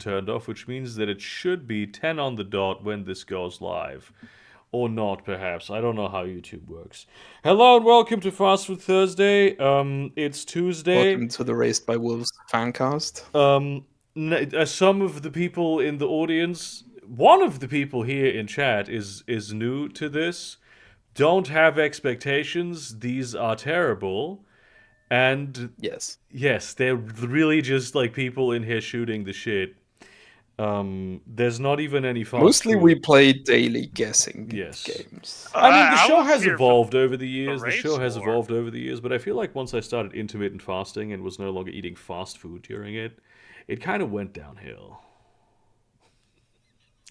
turned off, which means that it should be 10 on the dot when this goes live. Or not, perhaps. I don't know how YouTube works. Hello and welcome to Fast Food Thursday. It's Tuesday. Welcome to the Raised by Wolves fancast. Some of the people in the audience, one of the people here in chat is new to this. Don't have expectations. These are terrible. And yes, they're really just like people in here shooting the shit. There's not even any fast Mostly food. we play daily guessing games. I mean, the show has evolved over the years. But I feel like once I started intermittent fasting and was no longer eating fast food during it, it kind of went downhill.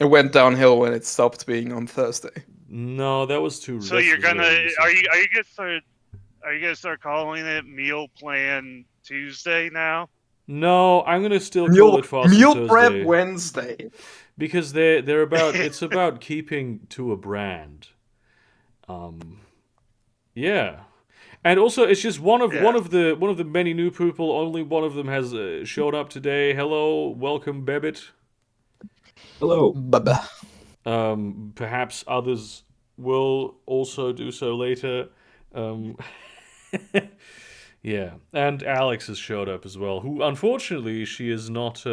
It went downhill when it stopped being on Thursday. No, that was too. So you're gonna are you gonna start calling it Meal Plan Tuesday now? No, I'm gonna still call it Fast Food Thursday. Meal Prep Wednesday. Because they're about it's about keeping to a brand. Yeah. And also it's just one of the many new people, only one of them has showed up today. Hello, welcome Bebbit. Hello. Baba. Perhaps others will also do so later. Yeah, and Alex has showed up as well. Who, unfortunately, she has not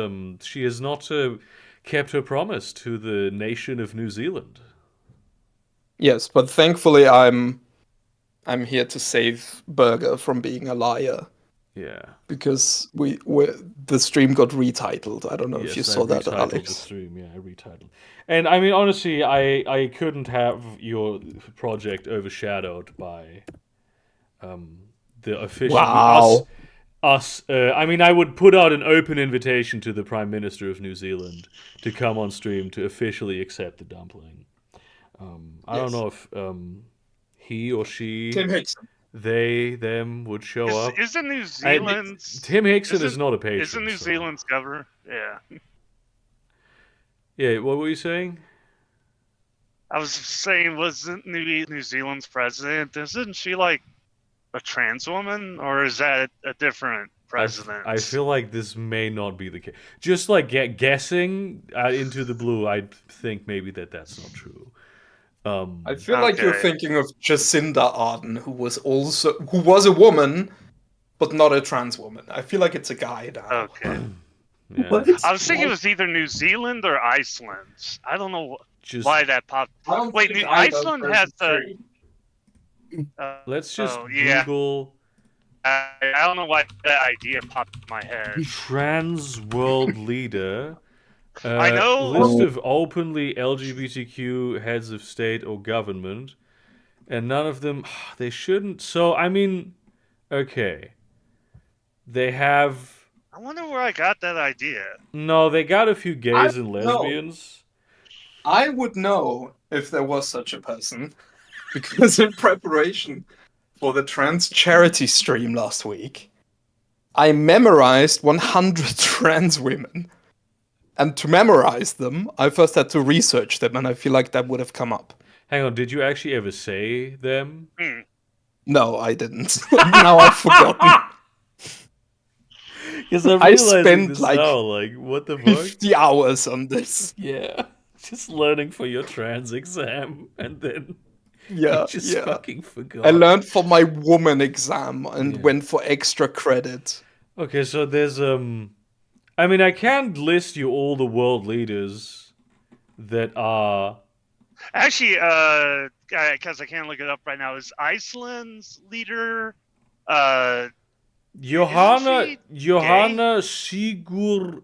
kept her promise to the nation of New Zealand. Yes, but thankfully I'm here to save Burger from being a liar. Yeah, because the stream got retitled. I don't know if you saw that, Alex. The stream, yeah, I retitled. And I mean, honestly, I couldn't have your project overshadowed by the official us. I mean, I would put out an open invitation to the Prime Minister of New Zealand to come on stream to officially accept the dumpling. I don't know if he or she, Tim Hickson, them would show up. Isn't New Zealand's Tim Hickson is not a patron. Isn't New Zealand's governor? Yeah. Yeah. What were you saying? I was saying, wasn't New Zealand's president? Isn't she like a trans woman, or is that a different president? I feel like this may not be the case. Just like guessing into the blue, I think maybe that's not true. I feel like you're thinking of Jacinda Ardern, who was a woman, but not a trans woman. I feel like it's a guy now. Okay. Yeah. I was thinking it was either New Zealand or Iceland. I don't know why that popped. Wait, Iceland has the. Let's just Google. I don't know why that idea popped in my head. Trans world leader. I know. List of openly LGBTQ heads of state or government, and none of them. They shouldn't. So I mean, okay. They have. I wonder where I got that idea. No, they got a few gays and lesbians. I would know if there was such a person. Because in preparation for the trans charity stream last week, I memorized 100 trans women. And to memorize them, I first had to research them, and I feel like that would have come up. Hang on, did you actually ever say them? No, I didn't. Now I've forgotten. I spent like what the fuck? 50 hours on this. Yeah, just learning for your trans exam, and then... Yeah, fucking forgot. I learned for my woman exam and went for extra credit. Okay, so there's I mean, I can't list you all the world leaders that are actually because I can't look it up right now. Is Iceland's leader Johanna Sigur?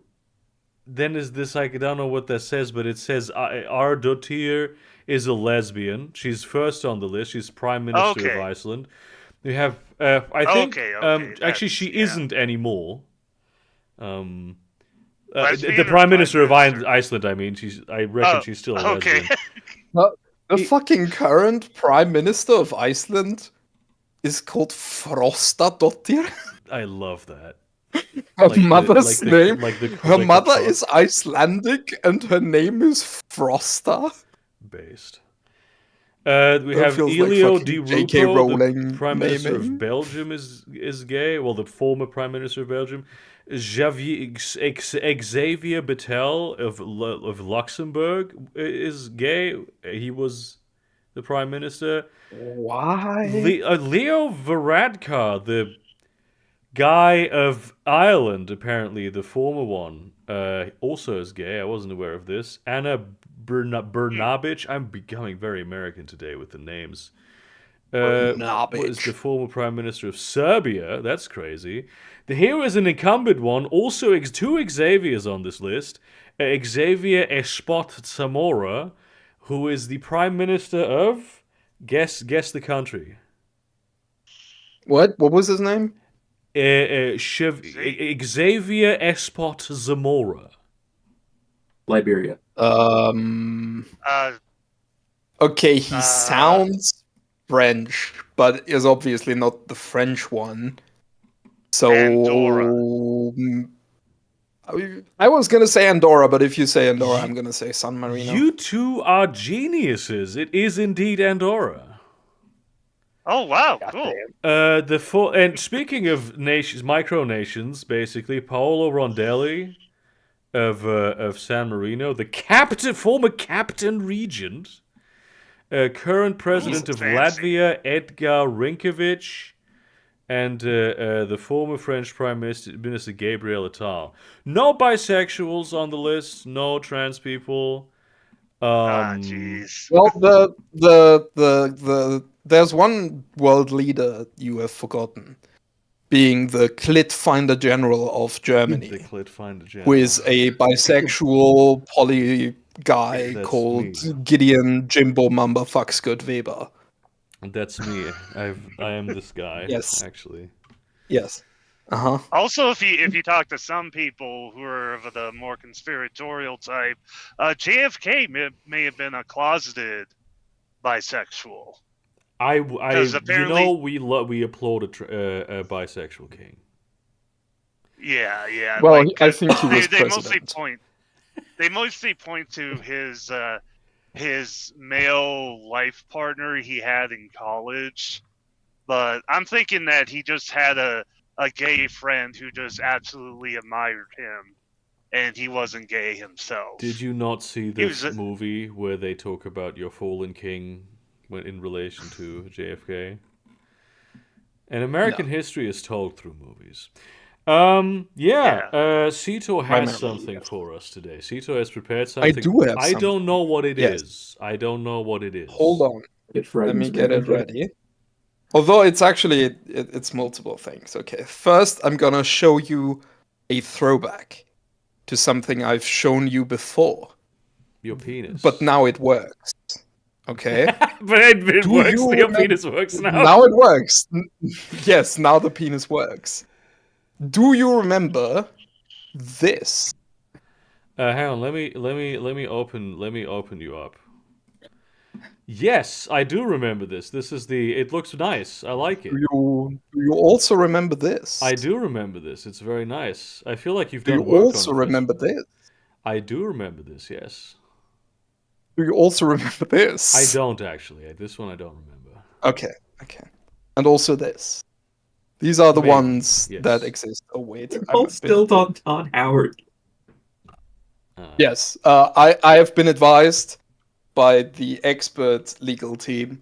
Then is this, I don't know what that says, but it says Ardottir is a lesbian. She's first on the list. She's Prime Minister of Iceland. We have, I think, actually she isn't anymore. The Prime Minister of Iceland, I mean, I reckon she's still a lesbian. The fucking current Prime Minister of Iceland is called Frostadottir. I love that. Her mother's name. Her mother is Icelandic, and her name is Frosta. Based. We have Elio Di Rupo, the Prime Minister of Belgium is gay. Well, the former Prime Minister of Belgium. Xavier Bettel of Luxembourg is gay. He was the prime minister. Why? Leo Varadkar, the guy of Ireland, apparently the former one, also is gay. I wasn't aware of this. Anna Brnabic. I'm becoming very American today with the names. Was the former prime minister of Serbia. That's crazy. Here is an incumbent one. Also, two Xaviers on this list. Xavier Espot Zamora, who is the prime minister of guess the country. What was his name? Xavier Espot Zamora. Liberia. Okay, he sounds French, but is obviously not the French one. So Andorra. I was gonna say Andorra, but if you say Andorra, I'm gonna say San Marino. You two are geniuses. It is indeed Andorra. Oh wow, cool. And speaking of nations, micronations, basically, Paolo Rondelli of San Marino, the former captain regent, current president of fancy. Latvia, Edgar Rinkovic, and the former French Prime Minister Gabriel Attal. No bisexuals on the list. No trans people. Jeez. Well, there's one world leader you have forgotten, being the Clit Finder General of Germany, The Clit Finder General. who is a bisexual poly guy That's called me. Gideon Jimbo Mamba Fucks Good Weber. That's me. I am this guy. Yes. Actually. Yes. Uh-huh. Also, if you talk to some people who are of the more conspiratorial type, JFK may have been a closeted bisexual. Apparently, we applaud a bisexual king. Yeah. Well, I think he was they president. They mostly point to his male life partner he had in college, but I'm thinking that he just had a gay friend who just absolutely admired him, and he wasn't gay himself. Did you not see this movie where they talk about your fallen king in relation to JFK? And American history is told through movies. Seetor has something for us today. Seetor has prepared something. I do have I don't know what it is. Yes. I don't know what it is. Hold on. Let me get it ready. Although it's actually, it's multiple things. Okay, first I'm gonna show you a throwback to something I've shown you before. Your penis. But now it works. Okay? But it works. Your penis works now. Now it works. Yes, now the penis works. Do you remember this? Hang on, let me open you up. Yes, I do remember this. It looks nice. I like it. Do you also remember this? I do remember this. It's very nice. I feel like you've done work on Do you also remember this? I do remember this, yes. Do you also remember this? I don't actually. This one I don't remember. Okay. And also this. These are the ones that exist. Oh wait, Hold still on Howard. Yes, I have been advised by the expert legal team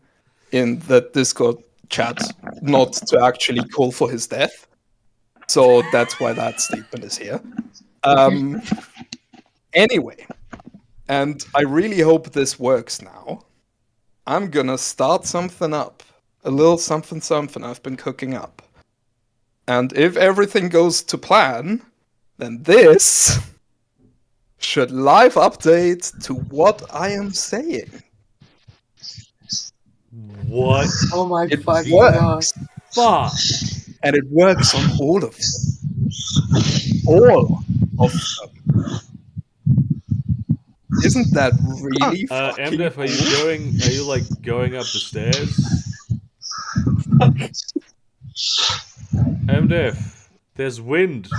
in the Discord chat not to actually call for his death. So that's why that statement is here. Anyway, and I really hope this works now. I'm gonna start something up. A little something I've been cooking up. And if everything goes to plan, then this should live update to what I am saying. What? Oh my fucking God. Fuck. And it works on all of them. All of them. Isn't that really fucking MDF, are you going up the stairs? MDF, there's wind.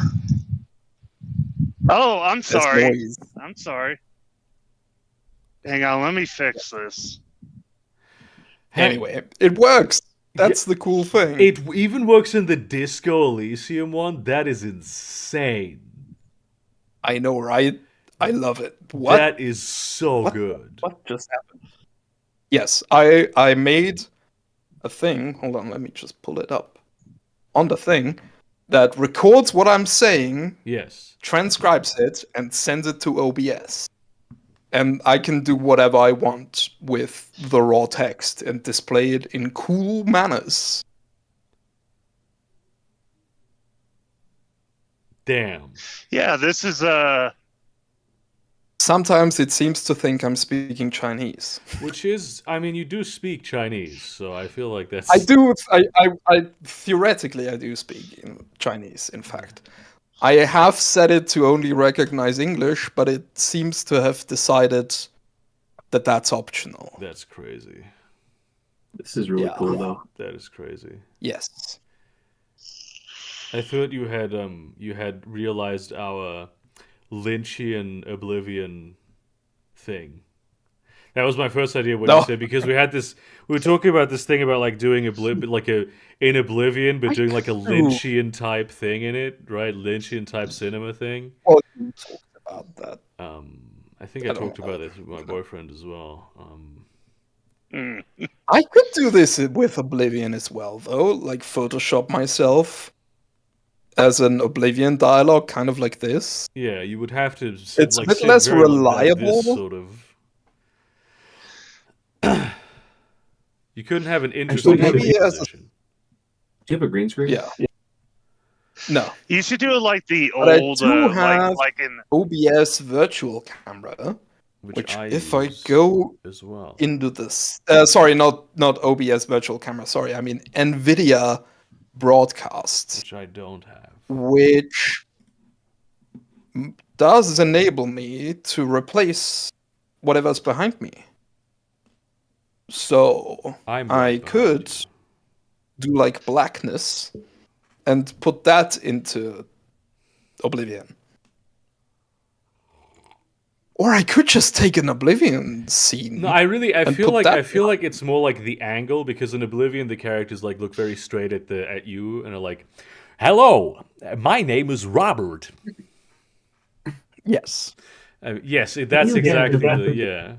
Oh, I'm sorry. noise? I'm sorry. Hang on, let me fix this. Anyway, it works. That's the cool thing. It even works in the Disco Elysium one. That is insane. I know, right? I love it. What? That is so good. What just happened? Yes, I made a thing. Hold on, let me just pull it up. On the thing that records what I'm saying, Yes. transcribes it, and sends it to OBS. And I can do whatever I want with the raw text and display it in cool manners. Damn. Yeah, this is Sometimes it seems to think I'm speaking Chinese. Which is, I mean, you do speak Chinese, so I feel like that's. I do. I theoretically I do speak in Chinese. In fact, I have set it to only recognize English, but it seems to have decided that that's optional. That's crazy. This is really Yeah. cool, though. That is crazy. Yes. I thought you had realized our Lynchian Oblivion thing. That was my first idea when No. you said, because we were talking about this thing about like doing in Oblivion, but doing like a Lynchian type thing in it, right? Lynchian type cinema thing. Well, you talked about that. I think I talked about this with my boyfriend as well. I could do this with Oblivion as well, though. Like Photoshop myself as an Oblivion dialogue, kind of like this. Yeah, you would have to. It's like, a bit sit less very long about reliable. this sort of. You couldn't have an interesting maybe sitting as a- position. Do you have a green screen? Yeah. No. you should do it like the But I old do have- like in OBS virtual camera, which if I use go as well. into this, sorry, not OBS virtual camera. Sorry, I mean NVIDIA broadcast, Which I don't have. which does enable me to replace whatever's behind me. So I'm I right behind could you. do like blackness and put that into Oblivion. Or I could just take an Oblivion scene. No, I and feel put like that it's more like the angle, because in Oblivion the characters like look very straight at you and are like, "Hello, my name is Robert." Yes. Yes, that's You get exactly it. yeah.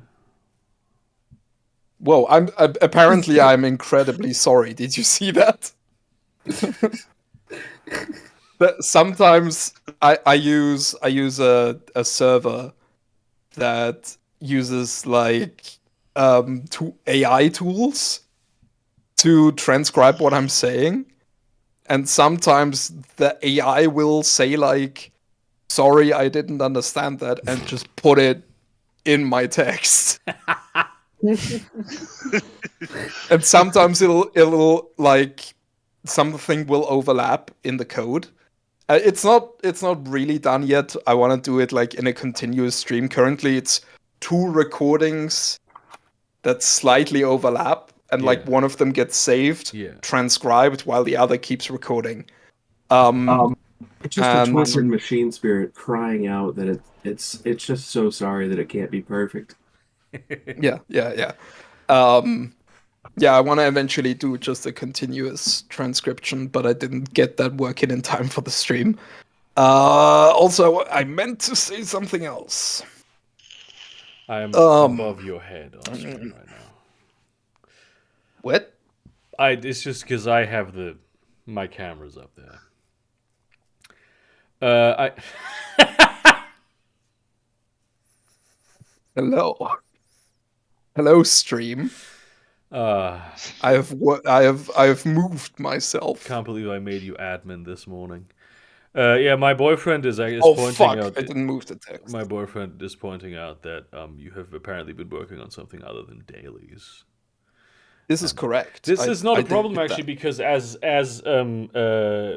Whoa, I'm apparently I'm incredibly sorry. Did you see that? But sometimes I use a server that uses like AI tools to transcribe what I'm saying, and sometimes the AI will say like, "Sorry, I didn't understand that," and just put it in my text. And sometimes it'll like something will overlap in the code. It's not really done yet. I want to do it like in a continuous stream. Currently, it's 2 recordings that slightly overlap, and like Yeah. one of them gets saved, Yeah. transcribed, while the other keeps recording. It's just And- a twisted machine spirit crying out that it's just so sorry that it can't be perfect. Yeah. Yeah, I want to eventually do just a continuous transcription, but I didn't get that working in time for the stream. Also, I meant to say something else. I am above your head on screen right now. What? It's just because I have my cameras up there. Hello, stream. I I have moved myself. can't believe I made you admin this morning. Yeah, my boyfriend is Oh pointing fuck! out. I didn't move the text. My boyfriend is pointing out that you have apparently been working on something other than dailies. This is correct. This is not I a problem did actually, that. because as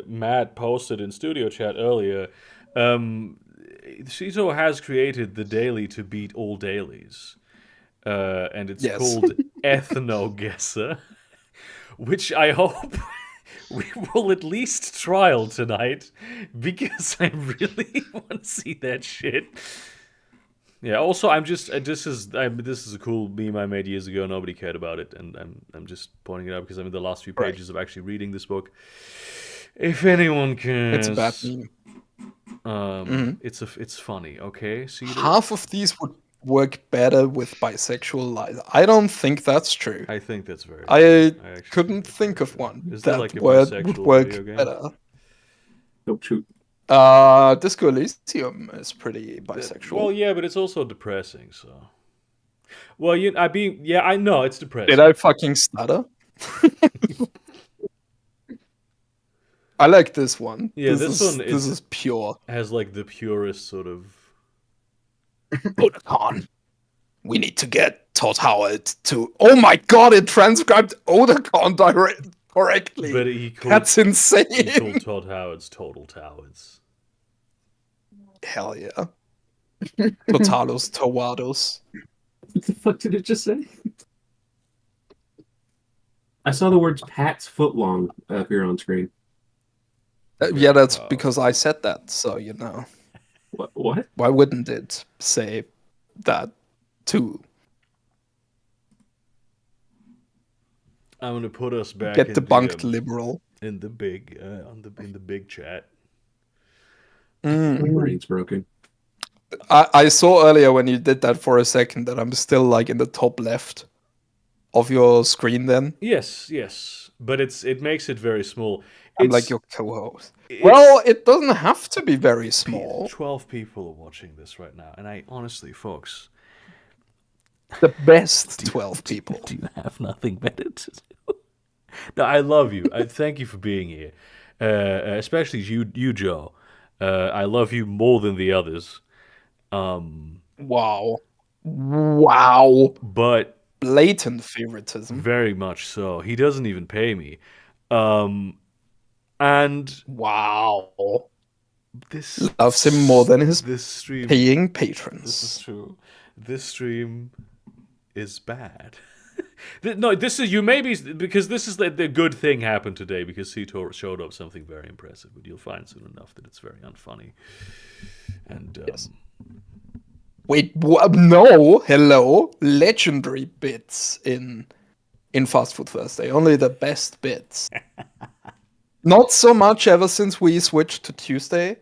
Matt posted in studio chat earlier, Seetor has created the daily to beat all dailies, and it's Yes. called Ethno Guesser, which I hope we will at least trial tonight, because I really want to see that shit. Yeah. Also, I'm just this is a cool meme I made years ago. Nobody cared about it, and I'm just pointing it out because I'm in the last few Right. pages of actually reading this book. If anyone It's a bad cares, meme. it's funny. Okay, Seetor? Half of these would work better with bisexual lies. I don't think that's true. I think that's very I true. I actually couldn't that's think very of true. one Is there that like a would bisexual work video game? better. Don't shoot. Disco Elysium is pretty bisexual. Well, yeah, but it's also depressing. So, well, I know it's depressing. Did I fucking stutter? I like this one. Yeah, this is pure. Has like the purest sort of. Otakon. We need to get Todd Howard to. Oh my god! It transcribed Otakon correctly. But he called, That's insane. He called Todd Howard's Total Towers. Hell yeah. Totalos Towados. What the fuck did it just say? I saw the words Pat's footlong appear on screen. Yeah, that's because I said that, so you know. What? Why wouldn't it say that too? I'm gonna put us back. Get debunked, liberal. In the big in the big chat. My brain's broken. I saw earlier when you did that for a second that I'm still like in the top left of your screen. Then yes, but it makes it very small. I'm like your co-host. Well, it doesn't have to be very small. 12 people are watching this right now, and I honestly, folks, the best 12 people. Do you have nothing better to do? No, I love you. I thank you for being here, especially you, Joe. I love you more than the others. Wow. But blatant favoritism. Very much so. He doesn't even pay me. And wow. This loves him more than his stream, paying patrons. This is true. This stream is bad. No, this is because this is the good thing happened today because Seetor showed up something very impressive, but you'll find soon enough that it's very unfunny. And yes. Wait, no, hello, legendary bits in Fast Food Thursday, only the best bits. Not so much ever since we switched to Tuesday,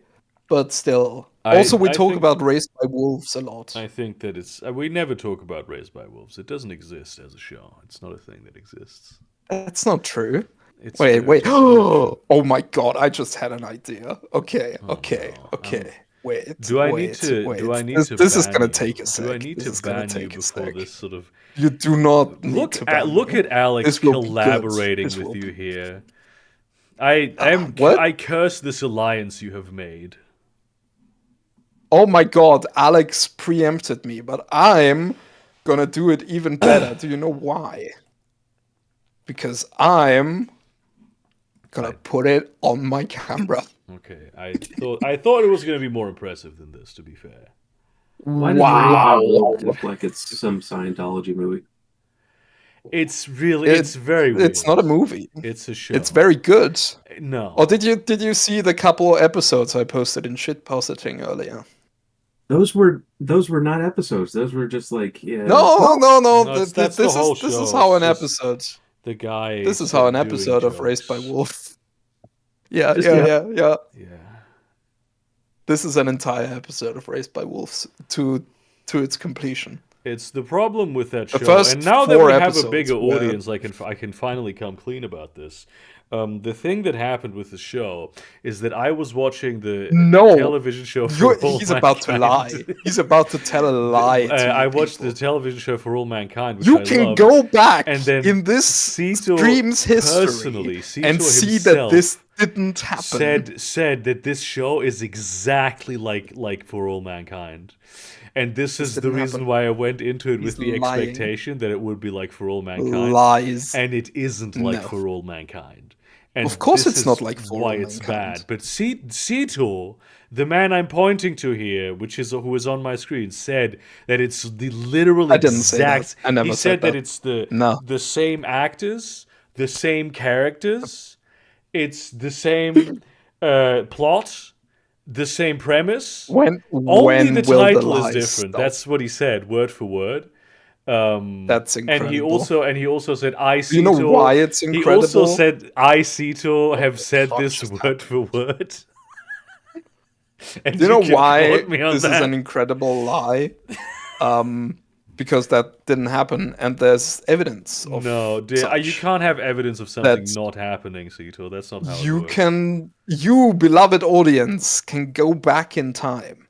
but still. Also, we talk about Raised by Wolves a lot. I think that it's... we never talk about Raised by Wolves. It doesn't exist as a show. It's not a thing that exists. That's not true. Wait. Oh my god, I just had an idea. Okay. Wait. Do I need to? This is gonna take a sec. Do I need to ban you before this sort of? You do not need to ban look at Alex collaborating with you here. I curse this alliance you have made. Oh my god, Alex preempted me, but I'm gonna do it even better. Do you know why? Because I'm gonna put it on my camera. Okay, I thought it was gonna be more impressive than this, to be fair. Why does it look like it's some Scientology movie? It's very weird. It's not a movie. It's a show. It's very good. No. Or did you see the couple episodes I posted in shitpositing earlier? Those were not episodes. Those were just like No. This is how an episode. The guy. This is how an episode of Raised by Wolves. Yeah. This is an entire episode of Raised by Wolves to its completion. It's the problem with that show, and now that we have a bigger audience, I can finally come clean about this. The thing that happened with the show is that I was watching the television show for All He's about to lie. He's about to tell a lie. I watched the television show For All Mankind, which you I can loved, go back and then in this stream's history and see that this didn't happen. Said that this show is exactly like For All Mankind. And this is the reason why I went into it with the expectation that it would be like For All Mankind. Lies. And it isn't like For All Mankind. And of course it's not like For All why Mankind. It's bad. But Seetor, the man I'm pointing to here, who is on my screen, said that it's the literal exact... I never said that it's the same actors, the same characters, it's the same plot, The same premise. When Only the will the title is lies different. stop? That's what he said, word for word. That's And incredible. he also said, "I Do you know Seetor." why it's He also incredible? said, "I Seetor have the said fuck this just word for word." And Do you know can why quote me on this is an that. incredible lie? Because that didn't happen, and there's evidence of No, you such. can't have evidence of something That not happening, Seetor. That's not how it you works. can, you beloved audience, can go back in time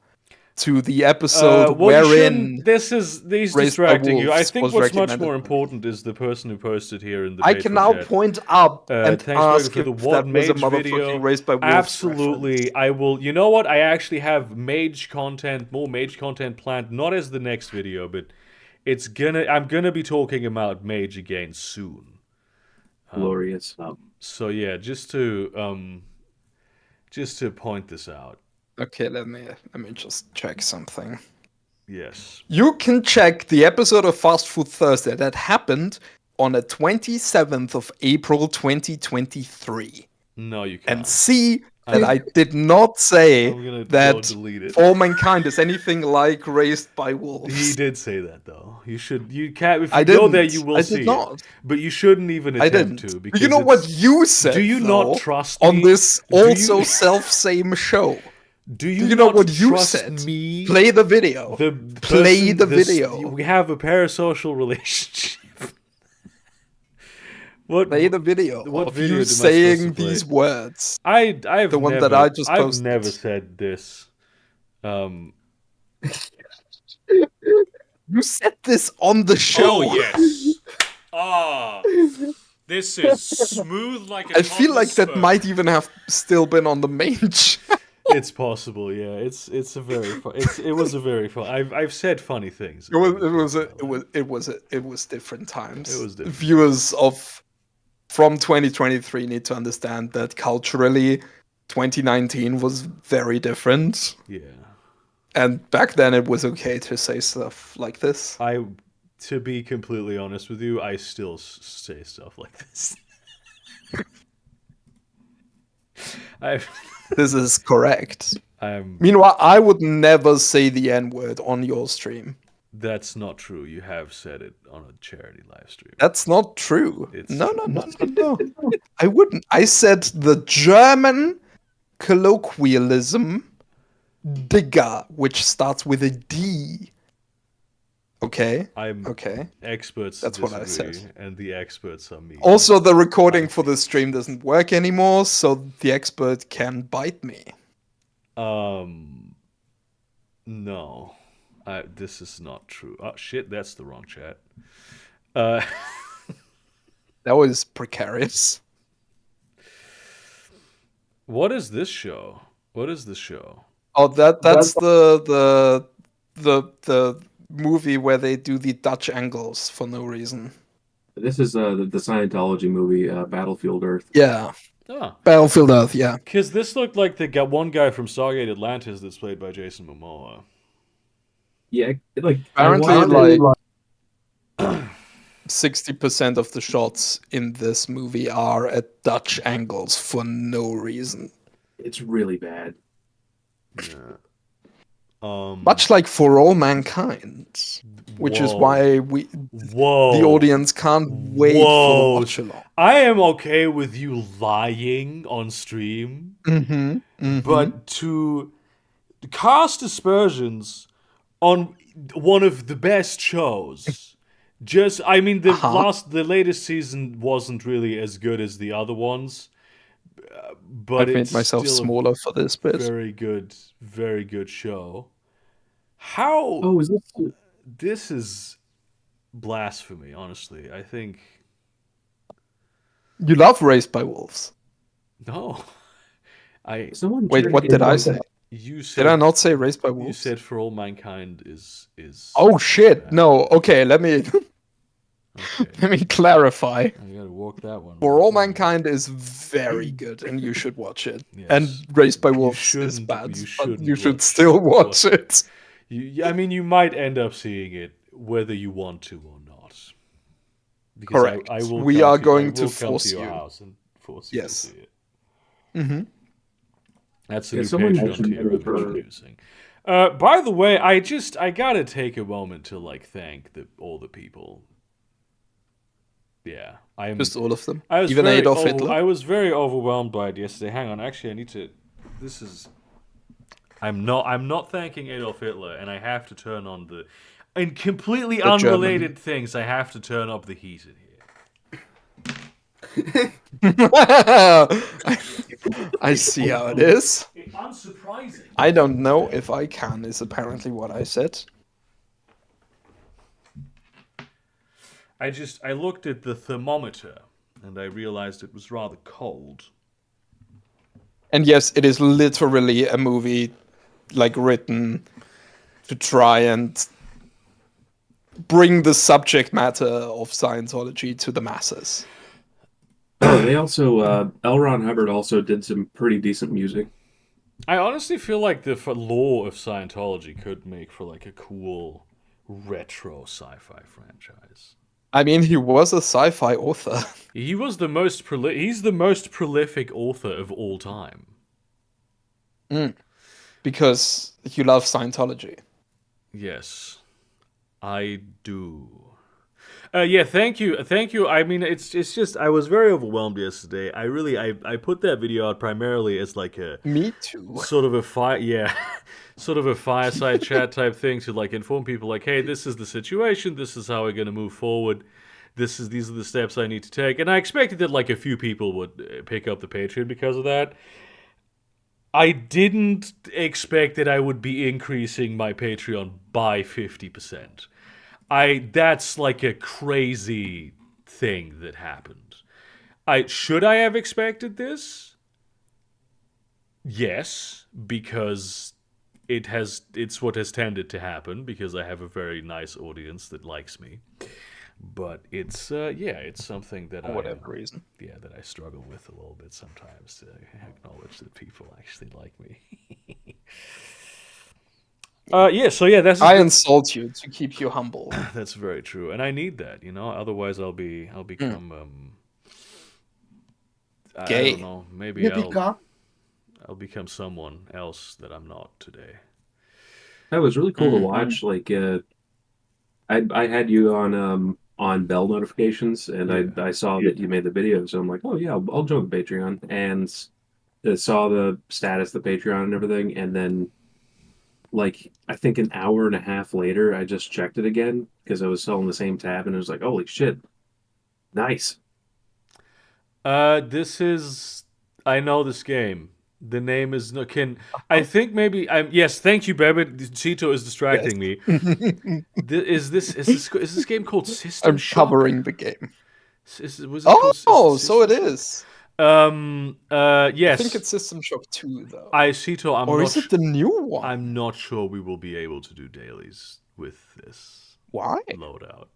to the episode Well, you wherein shouldn't. He's Raised by distracting you. I Wolves think was what's much recommended more by me. important is the person who posted here in the I can Patreon now chat. point up and Thanks, ask for the if What that was a Mage motherfucking video. Raised by Wolves Absolutely, reference. I will. You know what? I actually have more Mage content planned. Not as the next video, but I'm gonna be talking about Mage again soon. Glorious. So yeah, just to point this out. Okay, let me just check something. Yes. You can check the episode of Fast Food Thursday that happened on the 27th of April 2023 No, you can't. and see that I did not say I'm gonna go that delete it. For All Mankind is anything like Raised by Wolves. He did say that though. You can't. If I you go there, didn't. you will I see did not. it. But you shouldn't even I attempt didn't. to because You know what you said, do you though, not trust on me? this Do also you- self-same show? Do you, Do you know not what you trust said? me? Play the video. Play the video. We have a parasocial relationship. What? Play the video What of video you am I supposed to saying play? these words. I've The one never, that I just I've posted. never said this. You said this on the show. Oh yes. This is smooth like a I feel like that might even have still been on the main channel. It's possible, yeah. It's a very fun. It was a very fun. I've said funny things. It was different times. It was different. Viewers from 2023 need to understand that culturally 2019 was very different. Yeah. And back then it was okay to say stuff like this. To be completely honest with you, I still say stuff like this. This is correct. I'm Meanwhile, I would never say the N-word on your stream. That's not true. You have said it on a charity live stream. That's not true. It's No. true. I wouldn't. I said the German colloquialism Digger, which starts with a D. Okay. Okay. Experts That's what I disagree, said. and the experts are me. Also, the recording for the stream doesn't work anymore, so the expert can bite me. No. This is not true. Oh shit, that's the wrong chat. That was precarious. What is this show? What is this show? Oh, that's the movie where they do the Dutch angles for no reason. This is the Scientology movie, Battlefield Earth. Yeah. Ah. Battlefield Earth, yeah. Because this looked like the one guy from Stargate Atlantis that's played by Jason Momoa. Yeah, like Apparently, like 60% of the shots in this movie are at Dutch angles for no reason. It's really bad. Yeah. Much like For All Mankind, which is why the audience can't wait for the watch along. I am okay with you lying on stream, but to cast aspersions on one of the best shows, the latest season wasn't really as good as the other ones, but I've made it's myself still smaller for this bit. very good show. How? Oh, is this? This is blasphemy. Honestly, I think. You love Raised by Wolves. No, Someone wait. What did I say? You said. Did I not say Raised by Wolves? You said For All Mankind is. Oh shit! No. Okay. Let me. Let me clarify. I gotta walk that one. For All Mankind is very good, and you should watch it. Yes. And Raised by Wolves is bad, but you should still watch it. You might end up seeing it whether you want to or not. Because Correct. I will. We are going to force your you. house and force you to see it. That's the Yeah, new someone Patreon mentioned tier I'm it for- introducing. By the way, I gotta take a moment to like thank all the people. Yeah, Just all of them. I was Even very Adolf Hitler. I was very overwhelmed by it yesterday. Hang on, actually, I need to. This is. I'm not thanking Adolf Hitler, and I have to turn on the. In completely The unrelated things, I have to turn up the heat in here. I see how it is. Unsurprising. I don't know if I can, is apparently what I said. I looked at the thermometer, and I realized it was rather cold. And yes, it is literally a movie, like, written to try and bring the subject matter of Scientology to the masses. Oh, they also L. Ron Hubbard also did some pretty decent music. I honestly feel like the lore of Scientology could make for like a cool retro sci-fi franchise. I mean, he was a sci-fi author. He was the most he's the most prolific author of all time. Because you love Scientology. Yes, I do. Yeah, thank you. I mean, it's just I was very overwhelmed yesterday. I put that video out primarily as like a Me too. sort of a sort of a fireside chat type thing to like inform people like, hey, this is the situation. This is how we're going to move forward. These are the steps I need to take. And I expected that like a few people would pick up the Patreon because of that. I didn't expect that I would be increasing my Patreon by 50%. That's like a crazy thing that happened. Should I have expected this? Yes, because it's what has tended to happen because I have a very nice audience that likes me. But it's something that For whatever reason. that I struggle with a little bit sometimes to acknowledge that people actually like me. That's I insult you to keep you humble. that's very true, and I need that, Otherwise, I'll become I Gay. don't know. Maybe You become I'll become someone else that I'm not today. That was really cool to watch. Like, I had you on bell notifications, and I saw that you made the video, so I'm like, oh yeah, I'll join the Patreon, and saw the status of the Patreon and everything, and then like I think an hour and a half later, I just checked it again because I was still on the same tab, and it was like, holy shit, nice. I know this game. The name is I think maybe yes. Thank you, Babbitt. Seetor is distracting me. Is this game called System I'm Shock? covering the game. Was it called Oh, System so it Shock? is. Yes. I think it's System Shock 2, though. Seetor, Or is it the new one? I'm not sure we will be able to do dailies with this Why? loadout.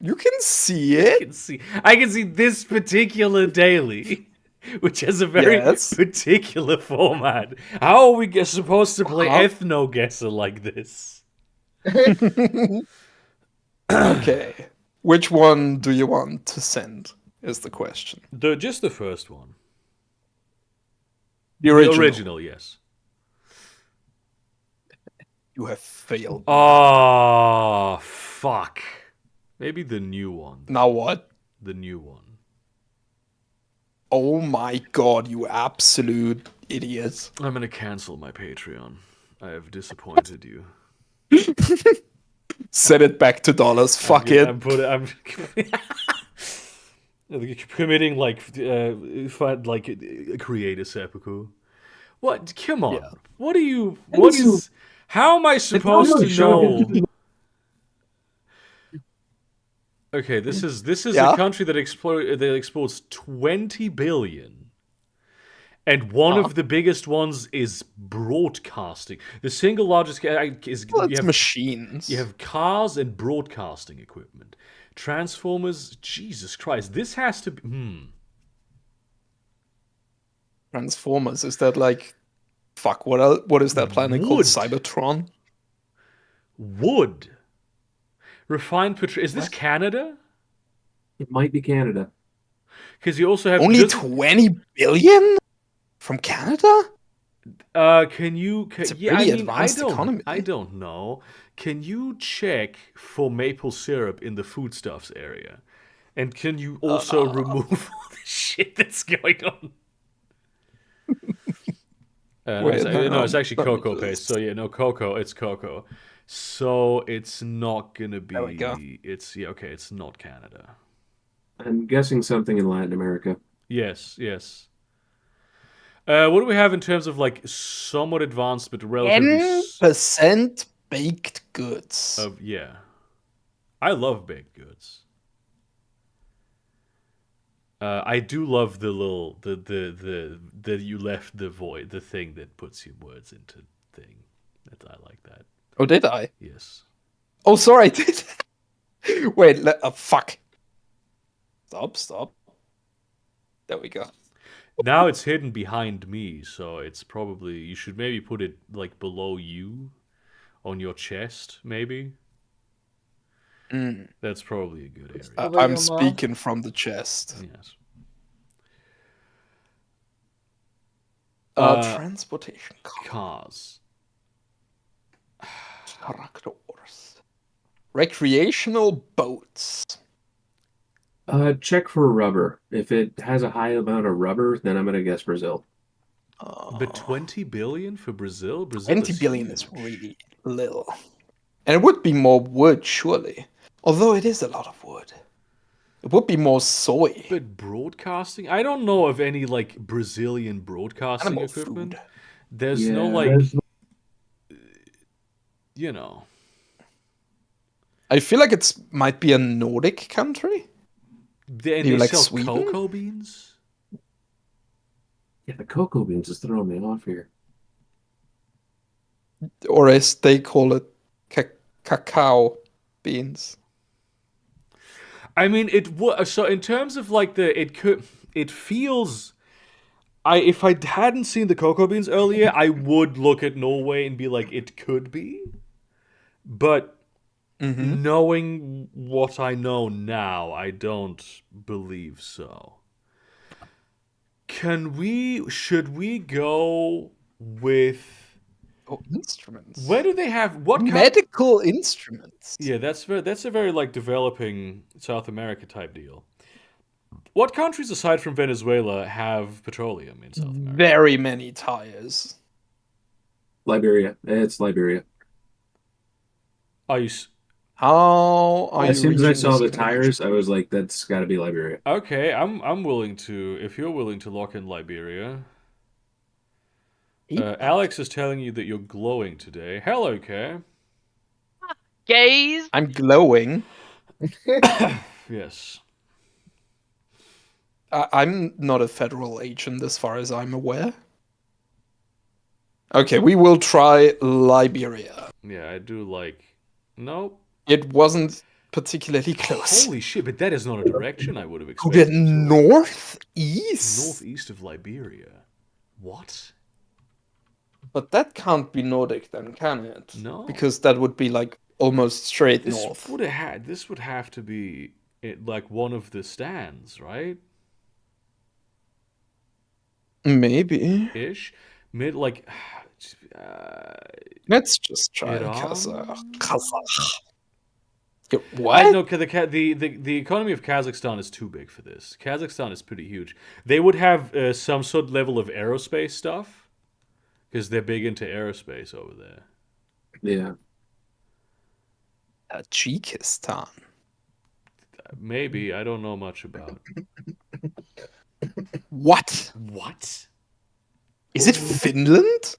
You can see it. I can see this particular daily, which has a very Yes. particular format. How are we supposed to play Huh? Ethno Guesser like this? Okay. Which one do you want to send? Is the question. Just the first one. The The original. original, yes. You have failed. Oh, fuck. Maybe the new one. Now what? The new one. Oh my god, you absolute idiot. I'm gonna cancel my Patreon. I have disappointed you. Set it back to dollars. Fuck it. I'm committing create a seppuku. What? Come on. Yeah. What are you? What is? How am I supposed to know? Okay, this is Yeah. a country that exports 20 billion. And one of the biggest ones is broadcasting. The single largest is Well, you it's have machines. You have cars and broadcasting equipment. Transformers, Jesus Christ. This has to be... Transformers. Is that like... Fuck, what is that planet called? Wood. Cybertron? Wood. Refined petroleum. Is this Canada? It might be Canada. Because you also have... Only 20 billion? From Canada? Can you? It's a Yeah, I pretty mean, advanced economy. I don't know. Can you check for maple syrup in the foodstuffs area? And can you also remove all the shit that's going on? No, Wait, hang no, on. it's actually Let me cocoa paste. just- So yeah, no cocoa. It's cocoa. So it's not gonna There we go. be. It's yeah. Okay, it's not Canada. I'm guessing something in Latin America. Yes, yes. What do we have in terms of like somewhat advanced but relatively 10% baked goods. of yeah? I love baked goods. I do love the little the you left the void, the thing that puts your words into thing. That I like that. Oh, did I? Yes. Oh, sorry, I did. Wait, fuck. Stop. There we go. Now it's hidden behind me, so it's probably you should maybe put it like below you on your chest, maybe. Mm. That's probably a good area. Over I'm your mouth. speaking from the chest. Yes. Transportation Cars. tractors. Recreational boats. Check for rubber. If it has a high amount of rubber, then I'm gonna guess Brazil. But 20 billion for Brazil? Brazil 20 is billion is huge. really little. And it would be more wood, surely. Although it is a lot of wood. It would be more soy. But broadcasting? I don't know of any like Brazilian broadcasting Animal equipment. food. There's Yeah, no like, there's you know. I feel like it might be a Nordic country. And You they like sell Sweden? cocoa beans? Yeah, the cocoa beans is throwing me off here. Or as they call it, cacao beans. I mean, so in terms of like it feels. If I hadn't seen the cocoa beans earlier, I would look at Norway and be like, it could be. But knowing what I know now, I don't believe so. Should we go with, Oh, instruments. where do they have, what kind? Medical instruments. Yeah, that's a very like developing South America type deal. What countries aside from Venezuela have petroleum in South America? Very many tires. Liberia. It's Liberia. Are you How are As you soon as I reaching saw this the tires, I was like, that's got to be Liberia. okay? I'm willing to, if you're willing to lock in Liberia. Alex is telling you that you're glowing today. Hello, Kay. Gays. I'm glowing. Yes. I'm not a federal agent as far as I'm aware. Okay, we will try Liberia. Yeah, I do like. Nope. It wasn't particularly close. Holy shit! But that is not a direction I would have To expected. the northeast? Northeast of Liberia. What? But that can't be Nordic then, can it? No. Because that would be like almost straight This north. This would have to be like one of the stands, right? Maybe. Ish. Mid like. Let's just try Iran? Kazakh. What? No, the economy of Kazakhstan is too big for this. Kazakhstan is pretty huge. They would have some sort of level of aerospace stuff because they're big into aerospace over there. Yeah. Tajikistan. Maybe I don't know much about. What? What? Is it Finland?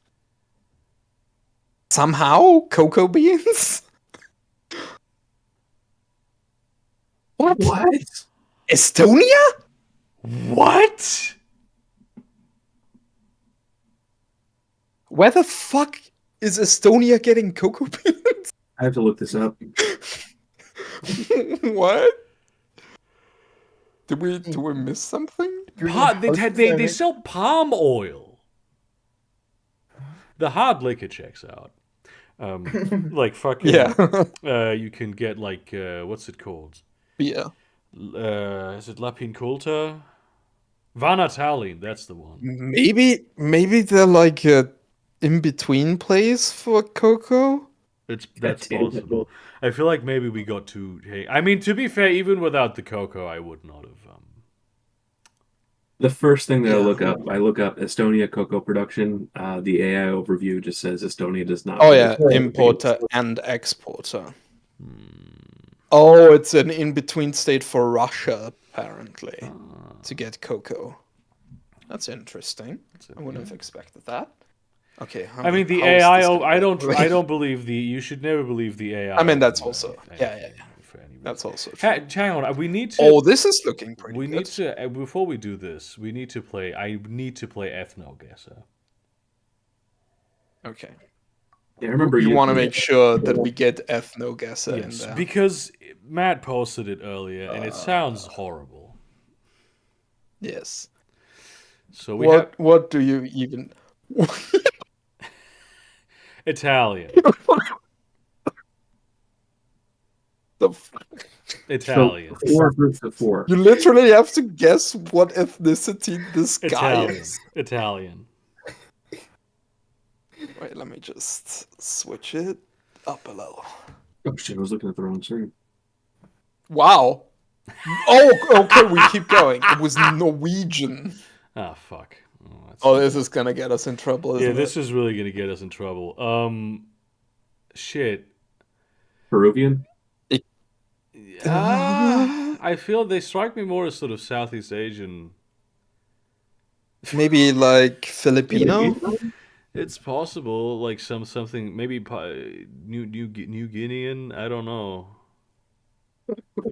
Somehow? Cocoa beans? What? Estonia? What? Where the fuck is Estonia getting cocoa beans? I have to look this up. What? Did we miss something? They sell palm oil. The hard liquor checks out. Like fucking Yeah. you can get like what's it called? Beer. Is it La Pincolta? Vanatali, that's the one. Maybe they're like a in-between place for Coco? That's damn it. possible. I feel like maybe we got too. Hey, I mean, to be fair, even without the cocoa, I would not have. The first thing that Yeah. I look up Estonia cocoa production. The AI overview just says Estonia does not. Oh produce yeah, cocoa. importer and exporter. Hmm. Oh, it's an in-between state for Russia, apparently, to get cocoa. That's interesting. I wouldn't have expected that. Okay. I mean, the how is AI. this gonna I work? don't believe the. You should never believe the AI. I mean, that's override also anything for any reason. that's also true. Hang on. We need to. Oh, this is looking pretty we good. need to before we do this. We need to play. I need to play Ethno Guesser. Okay. Yeah, I remember You want to make sure that we get ethnoguesser in Yes, there. because Matt posted it earlier, and it sounds horrible. Yes. So we What do you even? Italian. Italian. So 4 groups of 4. You literally have to guess what ethnicity this guy Italian. is. Italian. Wait, let me just switch it up a little. Oh shit! I was looking at the wrong screen. Wow. Oh, okay, we keep going. It was Norwegian. Ah, fuck. Oh, this is gonna get us in trouble, isn't Yeah, this it? is really gonna get us in trouble. Shit. Peruvian. I feel they strike me more as sort of Southeast Asian. Maybe like Filipino? It's possible, like something maybe New Guinean. I don't know.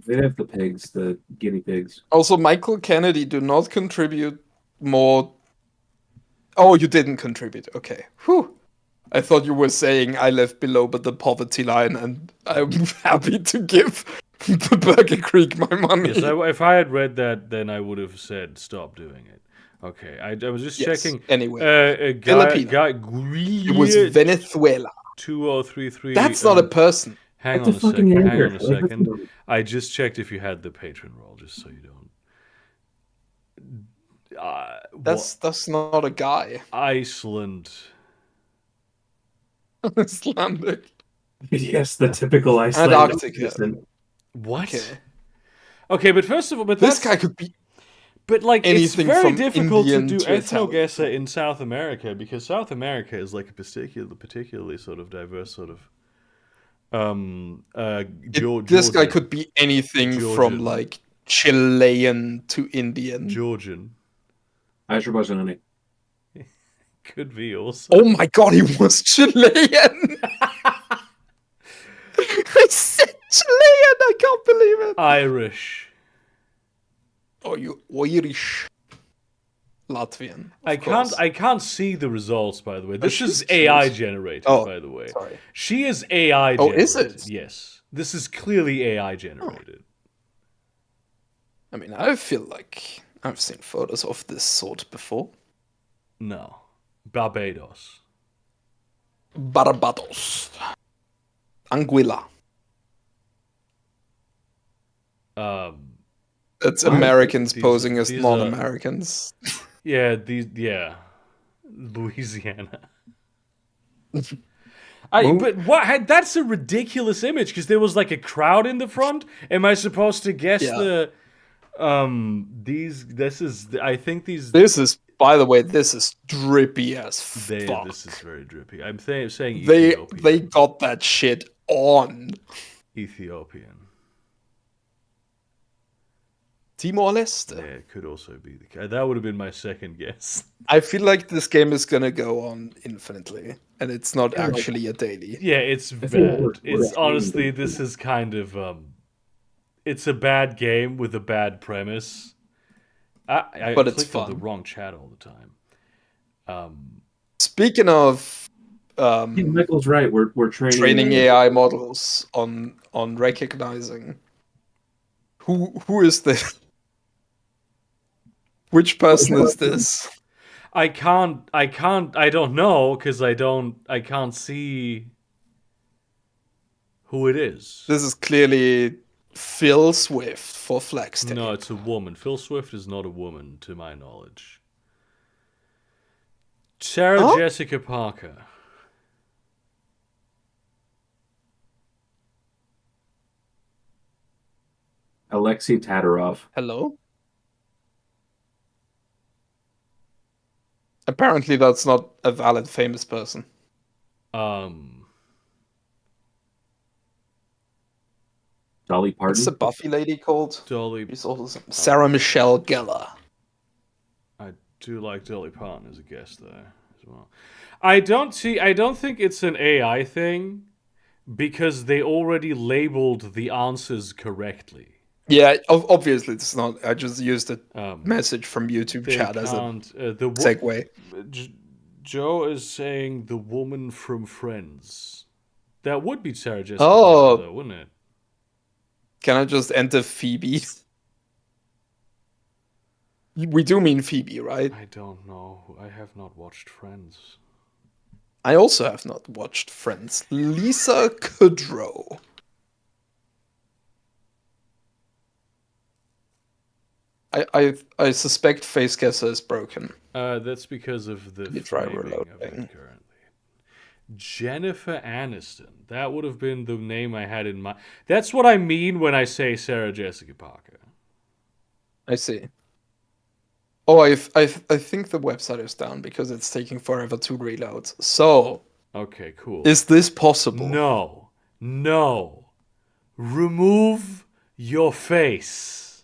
They have the pigs, the guinea pigs. Also, Michael Kennedy, do not contribute more. Oh, you didn't contribute. Okay. Whew. I thought you were saying I live below but the poverty line, and I'm happy to give the Burger Creek my money. Yes, if I had read that, then I would have said stop doing it. Okay, I was just checking. Anyway, A guy it was Venezuela. 2033. That's not a person. Hang That's on a a fucking second. anchor. Hang on a second. I just checked if you had the patron roll, just so you don't. That's not a guy. Iceland. Icelandic. Yes, the typical Icelandic. Antarctica. What? Okay, but first of all, this guy could be. But like, anything it's very from difficult Indian to do to ethnoguesser in South America because South America is like a particularly sort of diverse sort of. This guy could be anything Georgian. from like Chilean to Indian. Georgian. Azerbaijani. Could be also. Oh my god, he was Chilean! I said Chilean, I can't believe it. Irish. Oh, you Irish. Latvian. I can't see the results, by the way. This is she's AI cute. generated, Oh, by the way. sorry. She is AI Oh, generated. is it? Yes. This is clearly AI generated. I mean, I feel like I've seen photos of this sort before. No. Barbados. Barbados. Anguilla. That's Americans posing as these non-Americans. Yeah, Louisiana. But what? That's a ridiculous image because there was like a crowd in the front. Am I supposed to guess the? This is. I think these. This is, by the way, this is drippy as fuck. This is very drippy. I'm saying They Ethiopian. got that shit on. Ethiopian. Timor-Leste. Yeah, it could also be the case. That would have been my second guess. I feel like this game is gonna go on infinitely, and it's not actually a daily. Yeah, it's bad. It's honestly, this is kind of it's a bad game with a bad premise. I But it's clicked on fun. the wrong chat all the time. Speaking of Michael's right. We're training AI models on recognizing who is this? Which person is this? I don't know because I can't see who it is. This is clearly Phil Swift for flex tape. No, it's a woman. Phil Swift is not a woman, to my knowledge. Sarah Jessica Parker. Alexei Tatarov. Hello? Apparently that's not a valid famous person. Dolly Parton. What's the Buffy lady called? Dolly. She's also Sarah Michelle Gellar. I do like Dolly Parton as a guest there as well. I don't think it's an AI thing because they already labeled the answers correctly. Yeah, obviously it's not. I just used a message from YouTube chat as a segue. Joe is saying the woman from Friends. That would be Sarah Jessica Parker, though, wouldn't it? Can I just enter Phoebe? We do mean Phoebe, right? I don't know. I have not watched Friends. I also have not watched Friends. Lisa Kudrow. I suspect FaceGuesser is broken. That's because of the framing of it currently. Jennifer Aniston. That would have been the name I had in mind. That's what I mean when I say Sarah Jessica Parker. I see. Oh, I think the website is down because it's taking forever to reload. So. Okay, cool. Is this possible? No. Remove your face.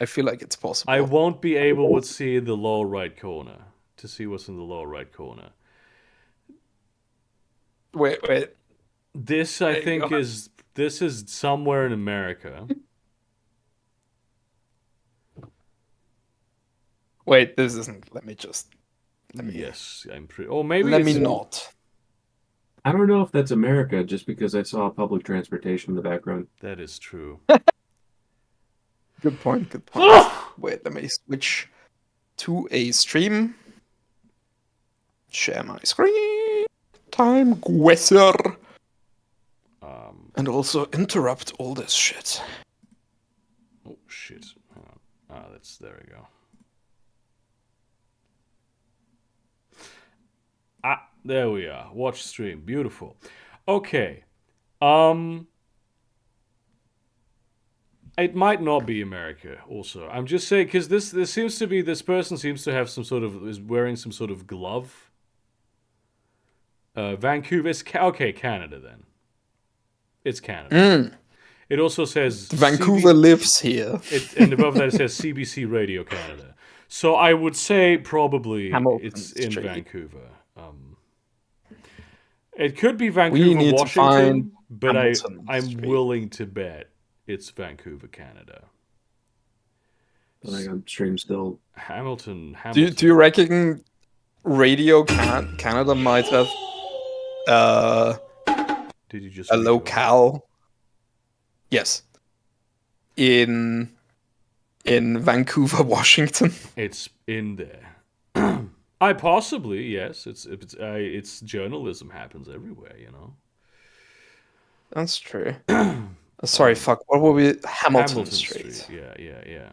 I feel like it's possible. I won't be able to see in the lower right corner. To see what's in the lower right corner. Wait. This, I think, is somewhere in America. Wait, this isn't. Let me. Yes, I'm pretty. Oh, maybe. Let me not. I don't know if that's America, just because I saw public transportation in the background. That is true. Good point. Wait, let me switch to a stream. Share my screen. Time Gwesser. And also interrupt all this shit. Oh, shit. There we go. There we are. Watch stream. Beautiful. Okay. It might not be America also. I'm just saying, because this person seems to have is wearing some sort of glove. Vancouver, Canada then. It's Canada. It also says Vancouver lives here. And above that it says CBC Radio Canada. So I would say probably it's in Vancouver. It could be Vancouver, Washington, but I'm willing to bet it's Vancouver, Canada. I think I'm stream still. Hamilton. Do you reckon Radio Canada might have Did you just a locale? Yes. In Vancouver, Washington. It's in there. I possibly, yes. It's journalism happens everywhere, you know. That's true. Sorry, fuck. What were we? Hamilton Street. Yeah.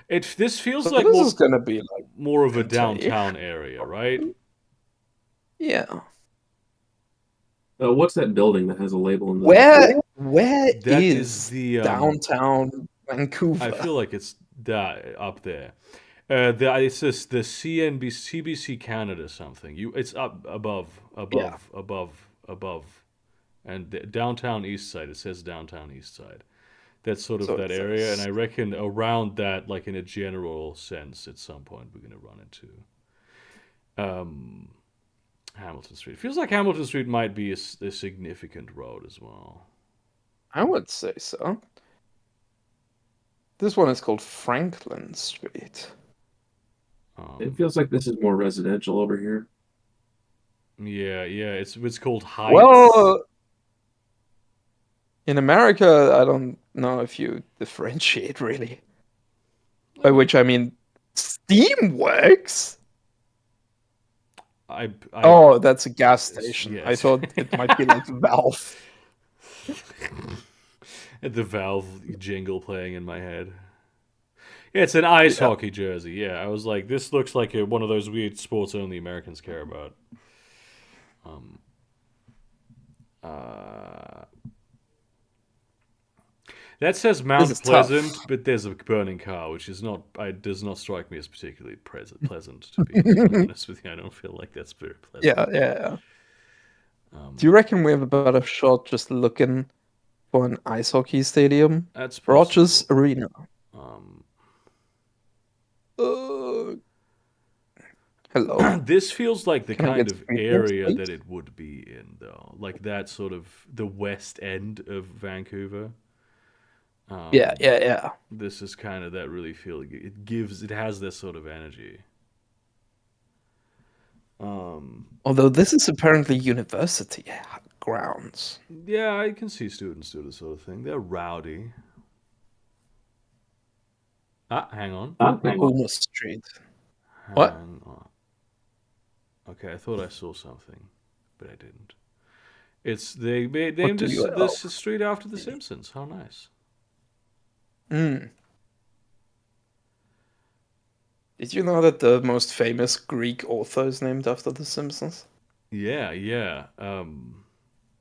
This feels so like this is gonna be like more of a downtown area, right? Yeah. What's that building that has a label in the Where is the downtown Vancouver? I feel like it's up there. It's just the CBC Canada something. It's up above, and downtown East Side. It says downtown East Side. That's sort of that area, and I reckon around that, like in a general sense, at some point we're going to run into Hamilton Street. It feels like Hamilton Street might be a significant road as well. I would say so. This one is called Franklin Street. It feels like this is more residential over here. Yeah. It's called Heights. Well, in America, I don't know if you differentiate really. By which I mean Steamworks. Oh, that's a gas station. I yes. thought it might be like Valve. The Valve jingle playing in my head. Yeah, it's an ice hockey jersey. Yeah, I was like, this looks like one of those weird sports only Americans care about. That says Mount Pleasant, tough. but there's a burning car, which is not. Does not strike me as particularly pleasant. To be honest with you, I don't feel like that's very pleasant. Yeah. Do you reckon we have a better shot just looking for an ice hockey stadium? That's Rogers possible. Arena. Hello. This feels like the Can I kind get of street names, area please? that it would be in, though. Like that sort of the west end of Vancouver. Yeah. This is kind of that really feeling. It has this sort of energy. Although this is apparently university grounds. Yeah, I can see students do this sort of thing. They're rowdy. Hang on. Uma Street. What? Hang on. Okay, I thought I saw something, but I didn't. It's they named this street after The Simpsons. How nice. Did you know that the most famous Greek author is named after The Simpsons? Yeah.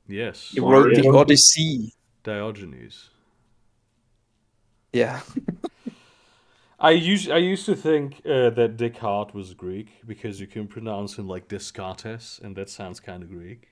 Yes. He wrote the Odyssey. Diogenes. Yeah. I used to think that Descartes was Greek because you can pronounce him like Descartes, and that sounds kind of Greek.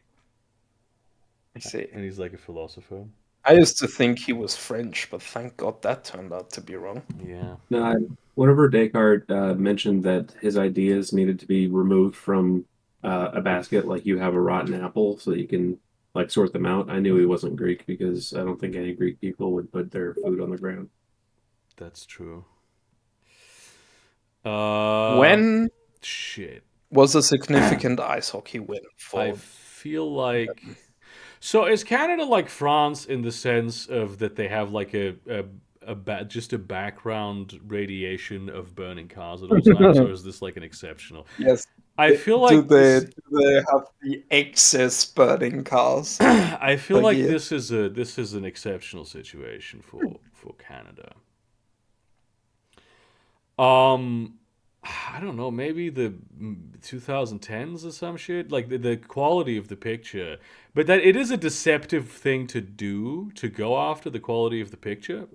I see. And he's like a philosopher. I used to think he was French, but thank God that turned out to be wrong. Yeah. No, whenever Descartes mentioned that his ideas needed to be removed from a basket, like you have a rotten apple, so that you can like sort them out, I knew he wasn't Greek because I don't think any Greek people would put their food on the ground. That's true. When was a significant ice hockey win for? I feel like so is Canada like France in the sense of that they have like just a background radiation of burning cars at all times, or is this like an exceptional? Yes. I feel like do they have the excess burning cars? I feel like this is an exceptional situation for Canada. I don't know, maybe the 2010s or some shit, like the quality of the picture, but that it is a deceptive thing to do, to go after the quality of the picture.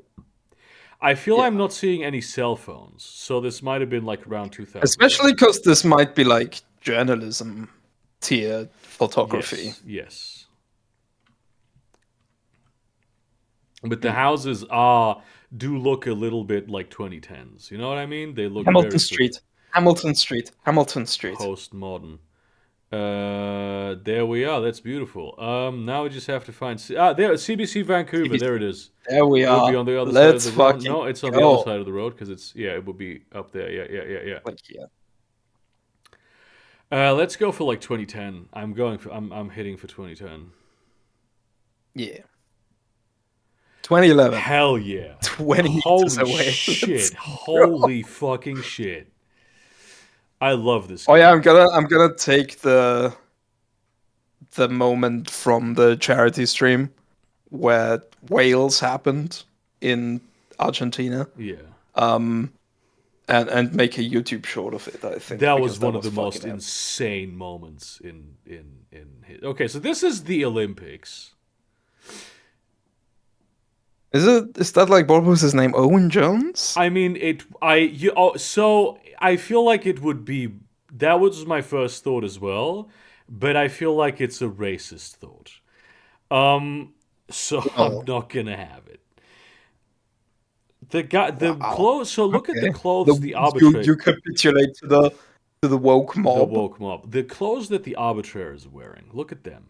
I feel I'm not seeing any cell phones, so this might have been like around 2000. Especially because this might be like journalism tier photography. Yes. But the houses do look a little bit like 2010s. You know what I mean? They look Hamilton Street. Postmodern. There we are. That's beautiful. Now we just have to find there CBC Vancouver. There it is. There we are. It would be on the other side of the road. No, it's on the other side of the road because it would be up there. Yeah. Like here. Let's go for like 2010. I'm hitting for 2010. Yeah. 2011. Hell yeah. 20 Holy away. shit. Holy fucking shit. I love this game. Oh yeah, I'm gonna take the moment from the charity stream where Wales happened in Argentina. Yeah. And make a YouTube short of it, I think. That was one of the most insane moments in his... Okay, so this is the Olympics. Is that like what was his name? Owen Jones? I mean, so I feel like it would be. That was my first thought as well, but I feel like it's a racist thought. So I'm not gonna have it. Clothes. So look at the clothes. The arbitrator. You capitulate to the woke mob. The woke mob. The clothes that the arbitrator is wearing. Look at them.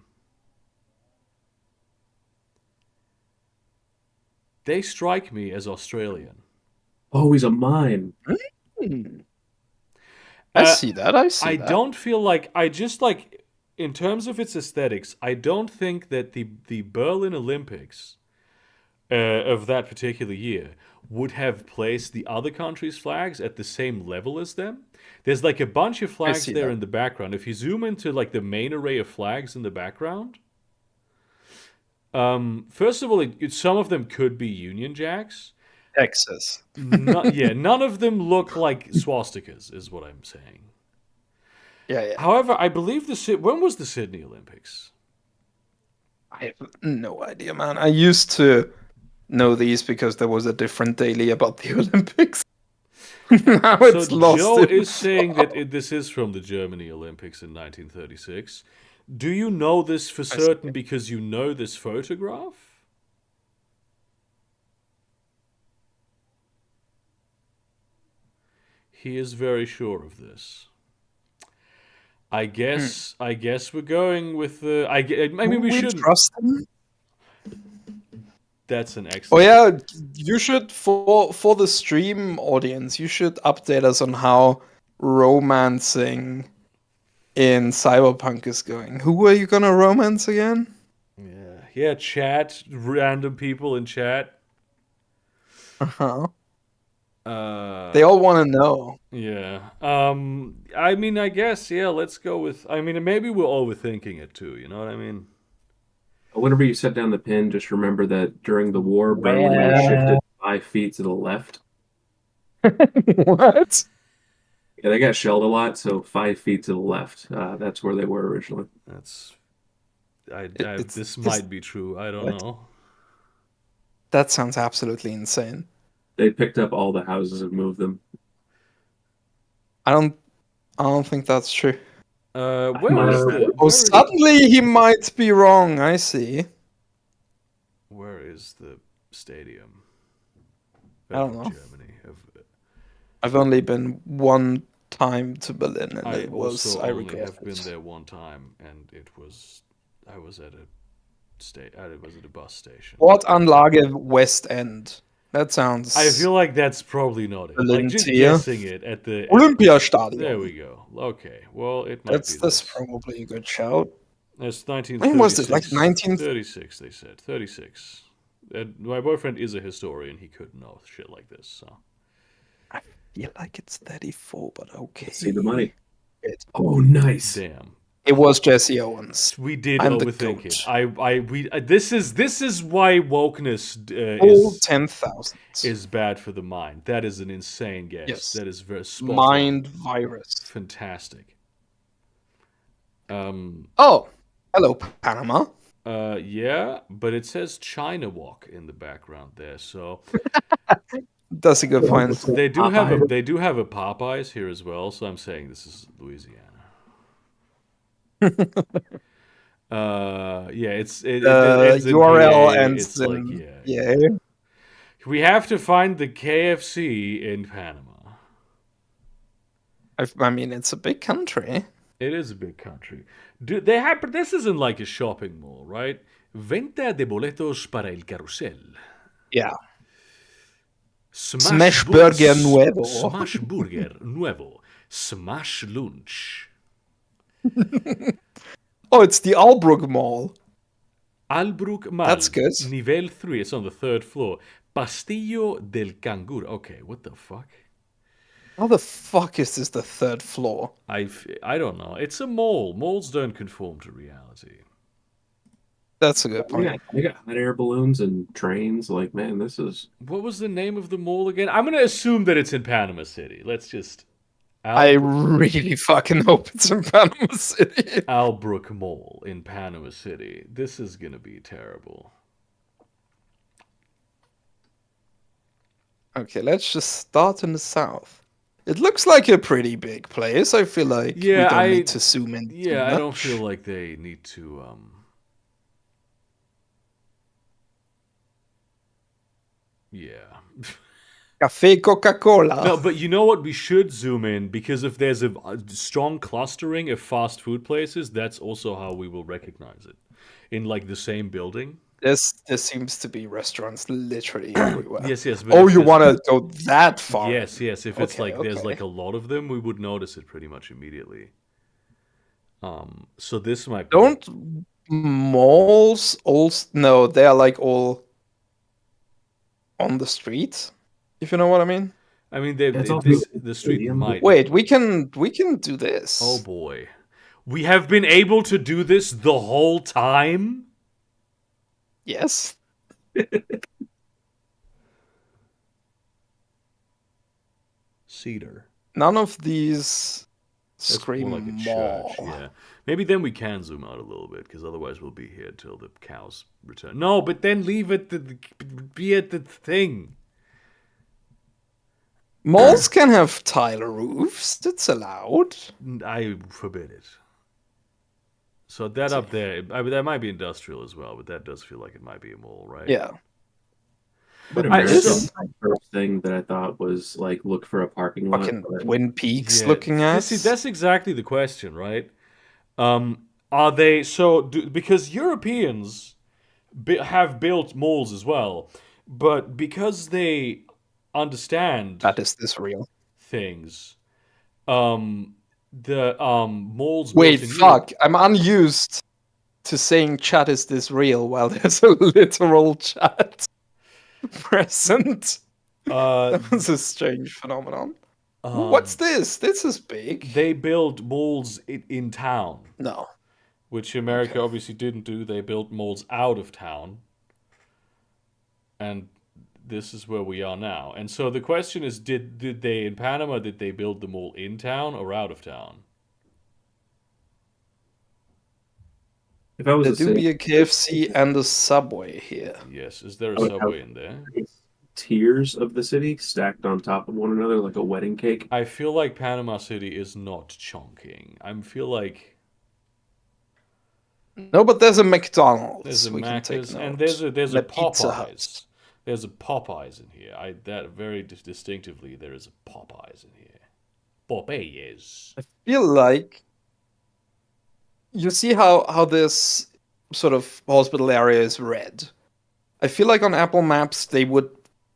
They strike me as Australian. Oh, he's a mime. I see that. I don't feel like... I just like... In terms of its aesthetics, I don't think that the Berlin Olympics of that particular year would have placed the other countries' flags at the same level as them. There's like a bunch of flags there in the background. If you zoom into like the main array of flags in the background, first of all, some of them could be Union Jacks. Texas. None of them look like swastikas, is what I'm saying. Yeah. However, I believe when was the Sydney Olympics? I have no idea, man. I used to know these because there was a different daily about the Olympics. Now it's So lost. Joe is saying that this is from the Germany Olympics in 1936. Do you know this for certain because you know this photograph? He is very sure of this. I guess we're going with the. I mean, we shouldn't trust him. That's an excellent. Oh yeah, you should for the stream audience. You should update us on how romancing in Cyberpunk is going. Who are you gonna romance again? Yeah. Chat, random people in chat. They all want to know. Yeah. I mean, I guess, let's go with. I mean, maybe we're overthinking it too. You know what I mean? Whenever you set down the pin, just remember that during the war, Berlin was shifted 5 feet to the left. What? Yeah, they got shelled a lot, so 5 feet to the left. That's where they were originally. That's. This might be true. I don't know. That sounds absolutely insane. They picked up all the houses and moved them. I don't think that's true. Suddenly he might be wrong. I see. Where is the stadium? I don't know. Germany. I've only been one time to Berlin, and I only have it. been there one time, and I was at a bus station. Wortanlage West End. That sounds. I feel like that's probably not it. Like just guessing it at the Olympiastadion. There we go. Okay. Well, it might be. That's probably a good shout. It's 1936. When was it? Like 1936, they said. 36. And my boyfriend is a historian. He could know shit like this. So. I feel like it's 34, but okay. Let's see the money. Oh, nice. Damn. It was Jesse Owens. We did overthink it. This is why wokeness is bad for the mind. That is an insane guess. Yes. That is very spot mind on. Virus. Fantastic. Oh, hello, Panama. Yeah, but it says China Walk in the background there, so that's a good point. They do have a Popeyes here as well, so I'm saying this is Louisiana. It's URL ends in We have to find the KFC in Panama. I mean, it's a big country. It is a big country. But this isn't like a shopping mall, right? Venta de boletos para el carrusel. Yeah. Smash Burger Nuevo. Smash Burger Nuevo. Smash Lunch. Oh, it's the Albrook Mall. Albrook Mall. That's good. Nivel 3. It's on the 3rd floor. Pastillo del Canguro. Okay, what the fuck? How the fuck is this the 3rd floor? I don't know. It's a mall. Malls don't conform to reality. That's a good point. They got hot air balloons and trains. Like, man, this is... What was the name of the mall again? I'm going to assume that it's in Panama City. Let's just... I really fucking hope it's in Panama City. Albrook Mall in Panama City. This is going to be terrible. Okay, let's just start in the south. It looks like a pretty big place. I feel like we don't need to zoom in. Yeah, I don't feel like they need to... Yeah. Café Coca-Cola. No, but you know what? We should zoom in because if there's a strong clustering of fast food places, that's also how we will recognize it. In like the same building. There seems to be restaurants literally everywhere. Yes. Oh, you want to go that far? Yes. If it's there's like a lot of them, we would notice it pretty much immediately. So this might be... Don't malls also... No, they're like all... on the street, if you know what I mean. I mean, It's also the street stadium. might. Wait, we can do this. Oh boy, we have been able to do this the whole time. Yes. Seetor. None of these That's scream more like a mall. church, yeah. Maybe then we can zoom out a little bit, because otherwise we'll be here till the cows return. No, but then leave it, be at the thing. Malls can have tile roofs. It's allowed. I forbid it. So that up there, that might be industrial as well, but that does feel like it might be a mall, right? Yeah. But this- my first thing that I thought was like look for a parking lot. Fucking but- Twin Peaks Yeah, looking at. that's exactly the question, right? Are they because Europeans have built malls as well, but because they understand That is this real. things, the malls. Wait, built in fuck. I'm unused to saying chat is this real while there's a literal chat present. Europe, That was a strange phenomenon. What's this? This is big. They build malls in town, No. which America Okay. obviously didn't do. They built malls out of town, and this is where we are now. And so the question is, did they in Panama, did they build the mall in town or out of town? If I was There a do city, be a KFC and a Subway here. Yes. Is there a I would have- subway in there? tiers of the city stacked on top of one another like a wedding cake. I feel like Panama City is not chunking. I feel like No, but there's a McDonald's. there's a we can take Macca's and note. there's And a Pizza Hut. Popeyes. There's a Popeyes in here. That very distinctively there is a Popeyes in here. Popeyes. I feel like you see how this sort of hospital area is red. I feel like on Apple Maps they would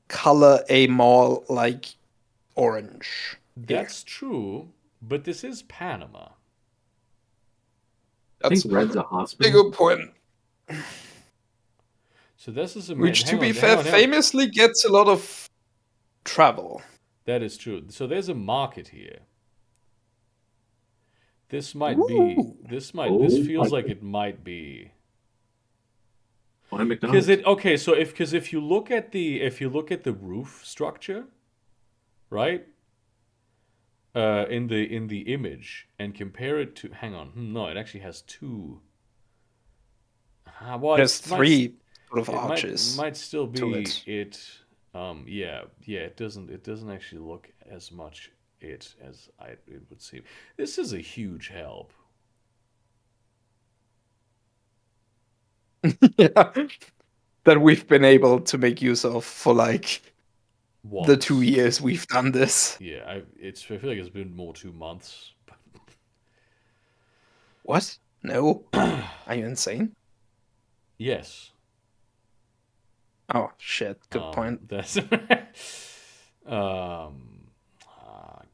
color a mall like orange. That's true, but this is Panama. I That's think Red's a a hospital. good point. So this is a Which, to hang be on, fair, hang on, hang on. famously gets a lot of travel. That is true. So there's a market here. This might Ooh. this Oh, feels I- like it might be Why McDonald's? because if you look at the roof structure, right? In the image and compare it to hang on, no, it actually has two. Well, There's it might three sort of It arches. might still to be it. it. Yeah. It doesn't actually look as much it as it would seem. This is a huge help. Yeah. That we've been able to make use of for like the Once. 2 years we've done this. Yeah, I feel like it's been more 2 months. What? No. Are you insane? Yes. Oh shit. Good point. That's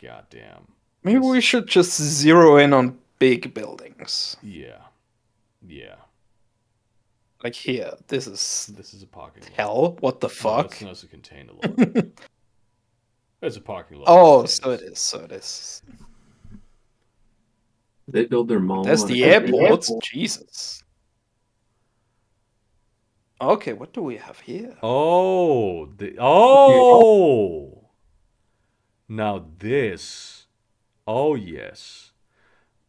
goddamn. Maybe we should just zero in on big buildings. Yeah. Like here. This is This is a parking lot. hell. What the No, fuck? it's a container lot. It's a parking lot. Oh, of so it containers. is. So it is. They build their mall. There's on the a- airport. Jesus. Okay, what do we have here? Oh. Now this. Oh yes.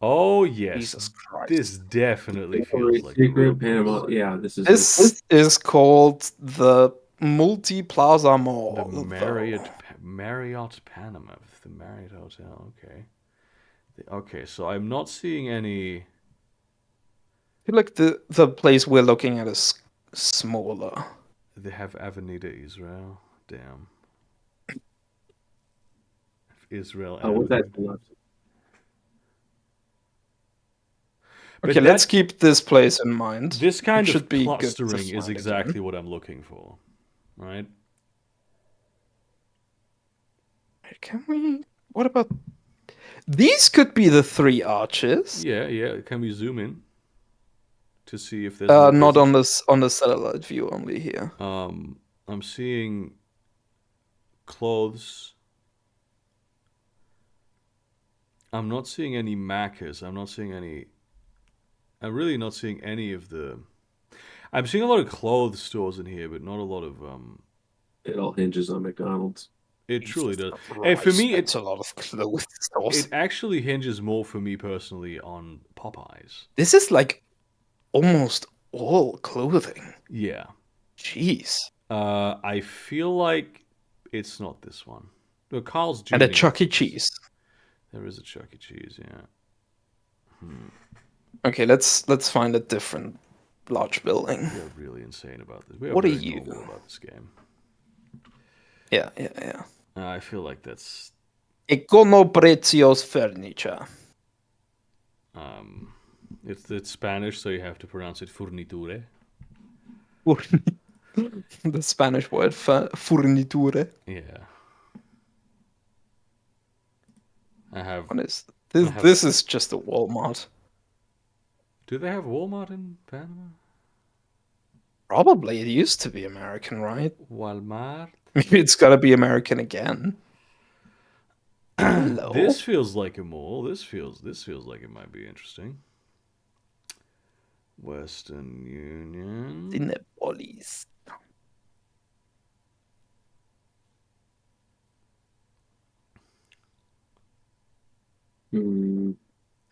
Oh yes. Jesus Christ. This definitely Victoria's feels like the Secret, real Panama. place. Yeah, this is This is called the Multi-Plaza Mall. The though. Marriott Panama. The Marriott Hotel. Okay. Okay, so I'm not seeing any. I feel like the place we're looking at is smaller. They have Avenida Israel. Damn. Israel. Oh, what's that? But Okay, let's keep this place in mind. This kind It of should be good to clustering is find exactly again. what I'm looking for, right? Can we? What about? These could be the three arches. Yeah. Can we zoom in to see if there's Not more on this on the satellite view only here. I'm seeing clothes. I'm not seeing any Maccas. I'm really not seeing any of the. I'm seeing a lot of clothes stores in here, but not a lot of. It all hinges on McDonald's. It truly Jesus does. And for Christ, me, it's a lot of clothes stores. it actually hinges more for me personally on Popeyes. This is like almost all clothing. Yeah. Jeez. I feel like it's not this one. No, Carl's Jr. And a Chuck E. Cheese. There is a Chuck E. Cheese, yeah. Okay, let's find a different large building. We're really insane about this. We are What are very you? normal about this game. Yeah. I feel like that's Econoprecios Furniture. it's Spanish, so you have to pronounce it furniture. The Spanish word for furniture. Yeah. I have. What is this? This is just a Walmart. Do they have Walmart in Panama? Probably it used to be American, right? Walmart. Maybe it's gotta be American again. Hello? This feels like a mall. This feels like it might be interesting. Western Union. Cinepolis.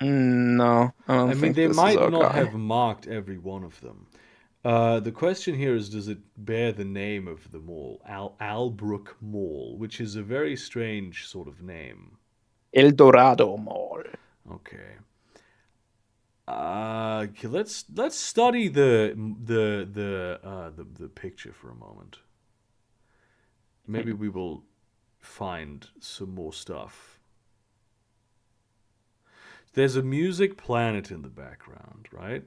No, I don't I mean, think they this might is our not guy. have marked every one of them. The question here is, does it bear the name of the mall? Albrook Mall, which is a very strange sort of name. El Dorado Mall. Okay. Okay, let's study the picture for a moment. Maybe we will find some more stuff. There's a music planet in the background, right?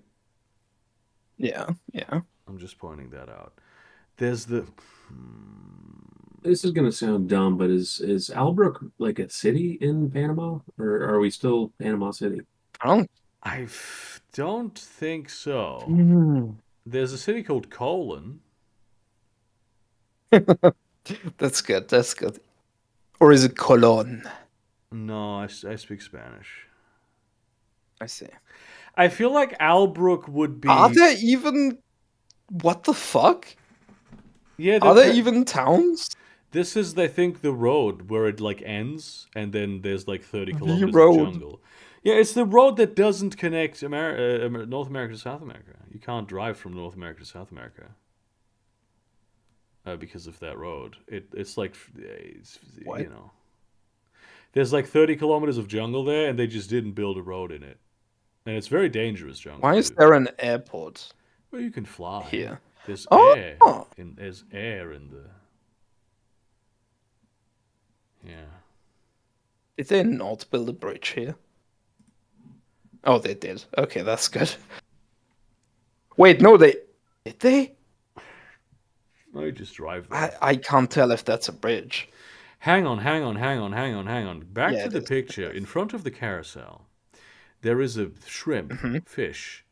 Yeah. Hmm. I'm just pointing that out. There's the. This is gonna sound dumb, but is Albrook like a city in Panama, or are we still Panama City? I don't think so. Mm. There's a city called Colon. That's good. Or is it Colon? No, I speak Spanish. I see. I feel like Albrook would be. Are there even... What the fuck? Yeah, Are there even towns? This is, I think, the road where it like ends, and then there's like 30 The kilometers road. of jungle. Yeah, it's the road that doesn't connect North America to South America. You can't drive from North America to South America because of that road. It's like, What? you know, there's like 30 kilometers of jungle there, and they just didn't build a road in it, and it's very dangerous jungle. Why is too. there an airport Well, you can fly here? There's Oh! air. There's air in the. Yeah. Did they not build a bridge here? Oh, they did. Okay, that's good. Wait, no, did they? No, you just drive there. I can't tell if that's a bridge. Hang on. Back Yeah, to it the is. picture. In front of the carousel, there is a shrimp, Mhm. fish.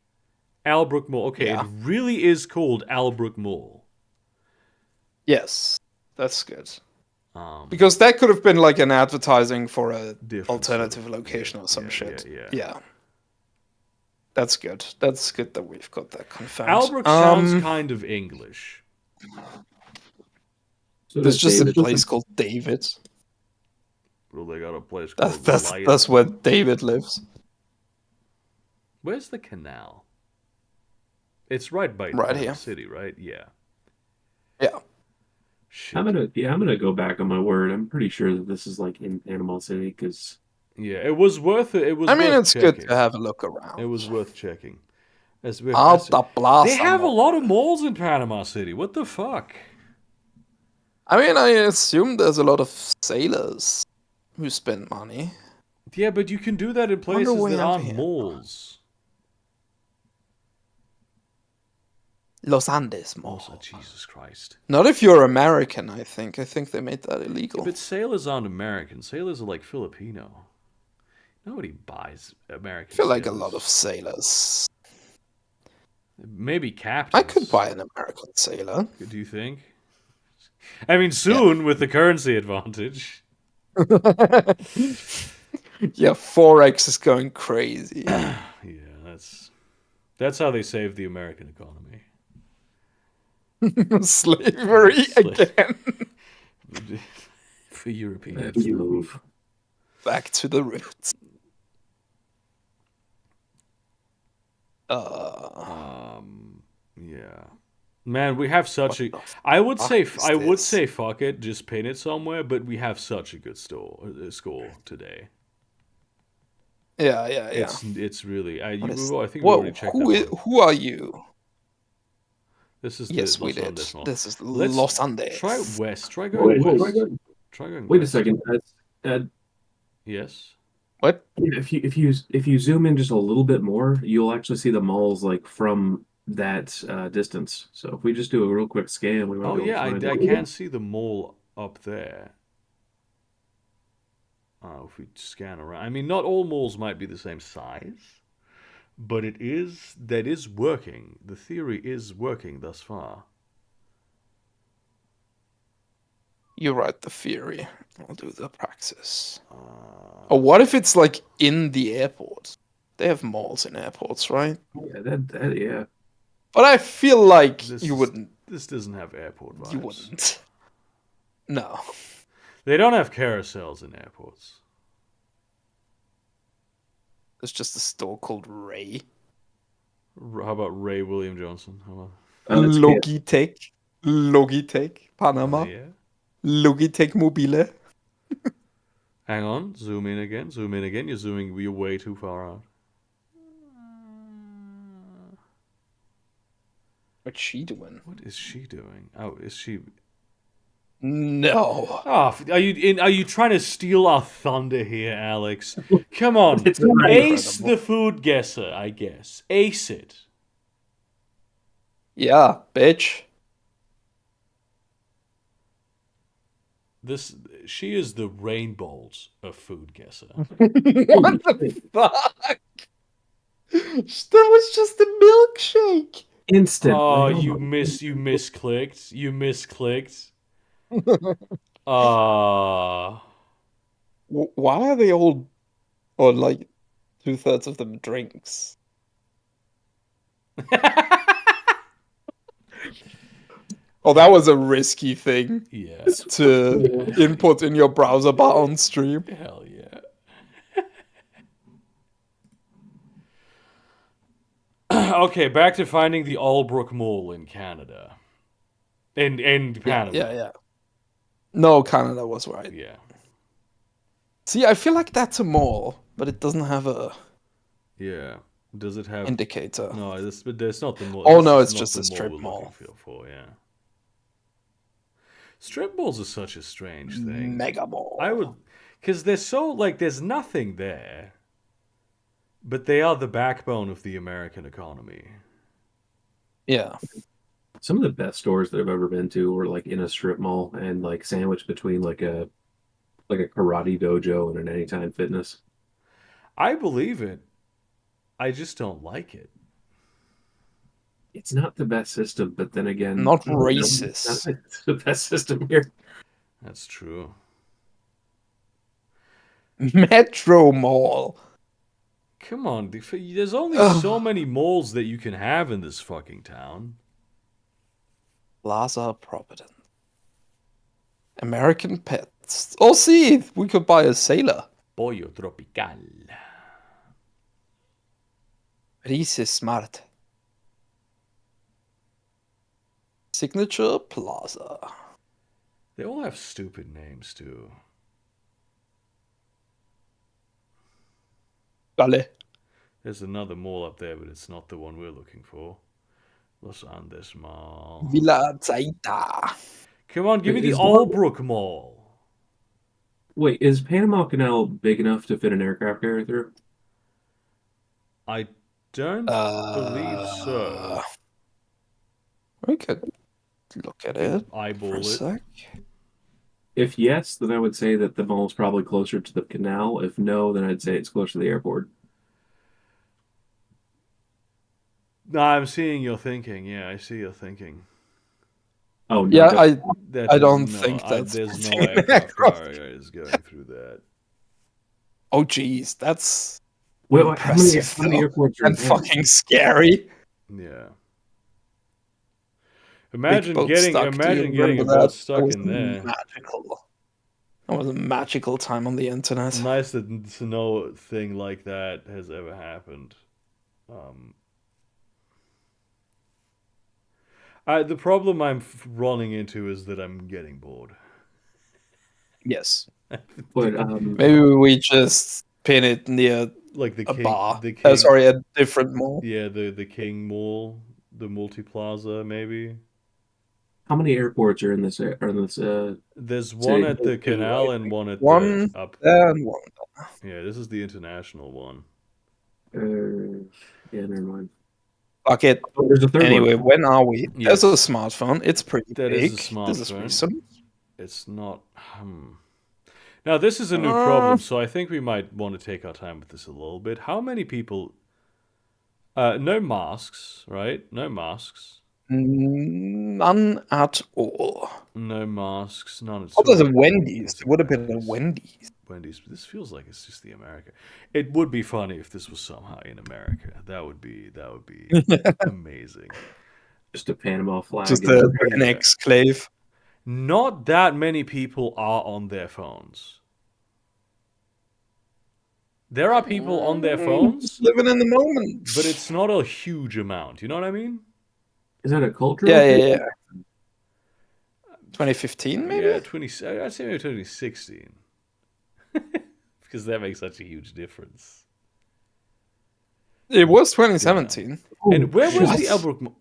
Albrook Mall. Okay, Yeah. it really is called Albrook Mall. Yes, that's good. Um, Because that could have been like an advertising for a different alternative sort of- location or some yeah, shit. Yeah. That's good. That's good that we've got that confirmed. Albrook sounds kind of English. So There's just a David- place called David. Well, they got a place called That's where David lives. Where's the canal? It's right by Right Panama here. City, right? Yeah. Yeah. Shit. I'm gonna go back on my word. I'm pretty sure that this is like in Panama City because Yeah, it was worth it. It was. I mean, worth it's checking. good to have a look around. It was worth checking. Alta Plaza. They have a Mall. lot of malls in Panama City. What the fuck? I mean, I assume there's a lot of sailors who spend money. Yeah, but you can do that in Wonder places we that have aren't here. malls. Los Andes Mall. Also, Jesus Christ. Not if you're American, I think. I think they made that illegal. But sailors aren't American. Sailors are like Filipino. Nobody buys American I feel like a sailors. lot of sailors. Maybe captains. I could buy an American sailor. Do you think? I mean, soon with the currency advantage. Yeah, Forex is going crazy. Yeah, that's how they save the American economy. Slavery again. For Europeans. Let's move. Back to the roots. Yeah. Man, we have such What a. the I would say. fuck is I would this? say fuck it, just pin it somewhere. But we have such a good score today. Yeah. It's really. I think we Whoa, already checked that one. who are you? This is Yes, the we Los did. Andes mall. This is Let's Los Andes. try west. Try Wait, going wait, west. wait. Try going Wait a west. second. Yes. What? If you zoom in just a little bit more, you'll actually see the malls like from that distance. So if we just do a real quick scan, we might Oh be able yeah, to find I it. can see the mall up there. Oh, if we scan around. I mean, not all malls might be the same size, but that is working. The theory is working thus far. You write the theory. I'll do the praxis. Oh, what if it's like in the airport? They have malls in airports, right? Yeah, yeah. But I feel like you wouldn't. This doesn't have airport vibes. You wouldn't. No. They don't have carousels in airports. There's just a store called Ray. How about Ray William Johnson? How about, It's Logitech, Panama. yeah. Logitech Mobile. Hang on. Zoom in again. Zoom in again. You're way too far out. What's she doing? What is she doing? Oh, is she? No. Oh, are you trying to steal our thunder here, Alex? Come on, It's not ace incredible. the food guesser, I guess. Ace it. Yeah, bitch. She is the rainbows of food guesser. What the fuck? That was just a milkshake. instant. Oh, Like, you misclicked. You misclicked. Ah. Why are they all, or like 2/3 of them drinks? Oh, that was a risky thing Yeah. to input in your browser bar on stream. Hell yeah. Okay, back to finding the Albrook Mall in Canada. In Panama. Yeah. No, Canada was right. Yeah. See, I feel like that's a mall, but it doesn't have a Yeah. Does it have indicator. No, there's not the mall. Oh, this no, is it's not just the a strip we're mall. looking for, yeah. Strip malls are such a strange thing. Mega mall. Because they're so, like, there's nothing there. But they are the backbone of the American economy. Yeah. some of the best stores that I've ever been to were like in a strip mall and like sandwiched between like a karate dojo and an Anytime Fitness. I believe it. I just don't like it. It's not the best system, but then again, Not you know, racist. it's the best system here. That's true. Metro Mall. Come on, there's only so many malls that you can have in this fucking town. Plaza Providence. American Pets. Oh, see, we could buy a sailor. Pollo Tropical. Riese Smart. Signature Plaza. They all have stupid names too. Dale. There's another mall up there, but it's not the one we're looking for. Los Andes Mall. Villa Zaita. Come on, give me the Is the- Albrook Mall. Wait, is Panama Canal big enough to fit an aircraft carrier through? I don't believe so. We could look at it for Eyeball a it. sec. If yes, then I would say that the mall is probably closer to the canal. If no, then I'd say it's closer to the airport. No, I'm seeing your thinking. Yeah, I see your thinking. Oh, no, Yeah, I don't think that's there's no getting aircraft across. carrier is going through that. Oh, geez, that's Well, impressive how many though, airports are and there? fucking scary. Yeah. Big Imagine boat getting stuck. Do you getting a remember boat that? stuck was in there. magical. That was a magical time on the internet. Nice that no thing like that has ever happened. The problem I'm running into is that I'm getting bored. Yes. But Maybe we just pin it near Like the a king, bar. the king. Sorry, a different mall. Yeah, the King Mall, the Multiplaza, maybe. how many airports are in this? There's one at the canal and one at One the up. there and one. Yeah, this is the international one. Yeah, never mind. Fuck it. Oh, there's a third Anyway, one. when are we? Yes. There's a smartphone. It's pretty That big. is a This is smartphone. recent. It's not. Now this is a new problem, so I think we might want to take our time with this a little bit. How many people? No masks, right? No masks. None at all. No masks. None at What all. was a Wendy's? It would have been a Wendy's. Wendy's. This feels like it's just the America. It would be funny if this was somehow in America. That would be amazing. Just a Panama flag. Just an exclave. Not that many people are on their phones. There are people on their phones, Living in the moment. but it's not a huge amount. You know what I mean? Is that a cultural? Yeah. 2015, maybe? Yeah, I'd say maybe 2016. Because that makes such a huge difference. It was 2017. Oh, And where was shit. the Elbrook?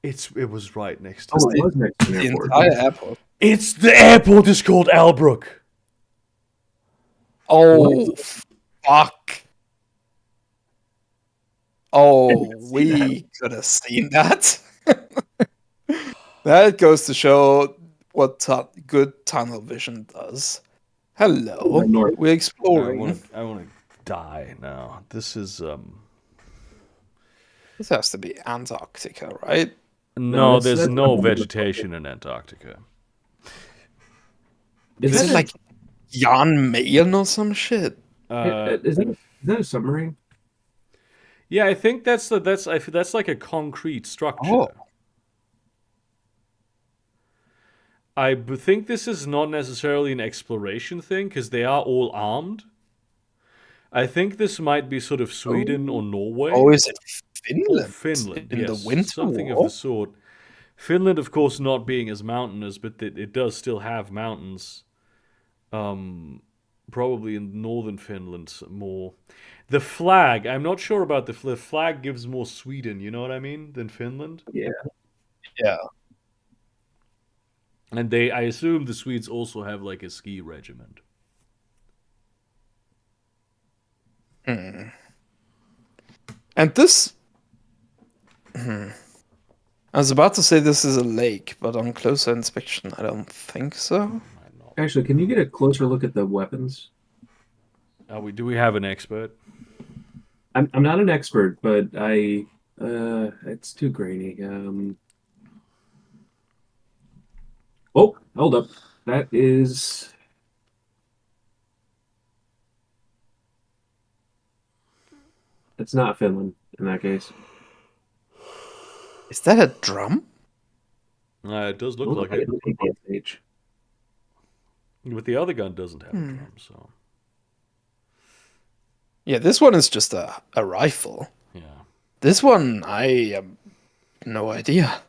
It was right next to Oh, it. it was next to The the airport. entire airport. It's the airport is called Albrook. Oh, fuck. Oh, see we could have seen that. That goes to show what good tunnel vision does. Hello, North. we're exploring. I want to die now. This is This has to be Antarctica, right? No, that's- there's that's no not- vegetation in Antarctica. Is it like Jan Mayen or some shit? Is that a submarine? Yeah, I think that's like a concrete structure. Oh. I think this is not necessarily an exploration thing because they are all armed. I think this might be sort of Sweden or Norway. Oh, is it Or Finland? Finland, In yes, the Winter something War? of the sort. Finland, of course, not being as mountainous, but it does still have mountains. Probably in northern Finland more. The flag, I'm not sure about the flag gives more Sweden, you know what I mean, than Finland. Yeah. Yeah. And I assume the Swedes also have like a ski regiment. And this... I was about to say this is a lake, but on closer inspection, I don't think so. Actually, can you get a closer look at the weapons? Do we have an expert? I'm not an expert, but it's too grainy. Oh, hold up. That is. It's not Finland in that case. Is that a drum? It does look Looks like it. a PPSH. But the other gun doesn't have a drum, so Yeah, this one is just a rifle. yeah. This one, I have no idea.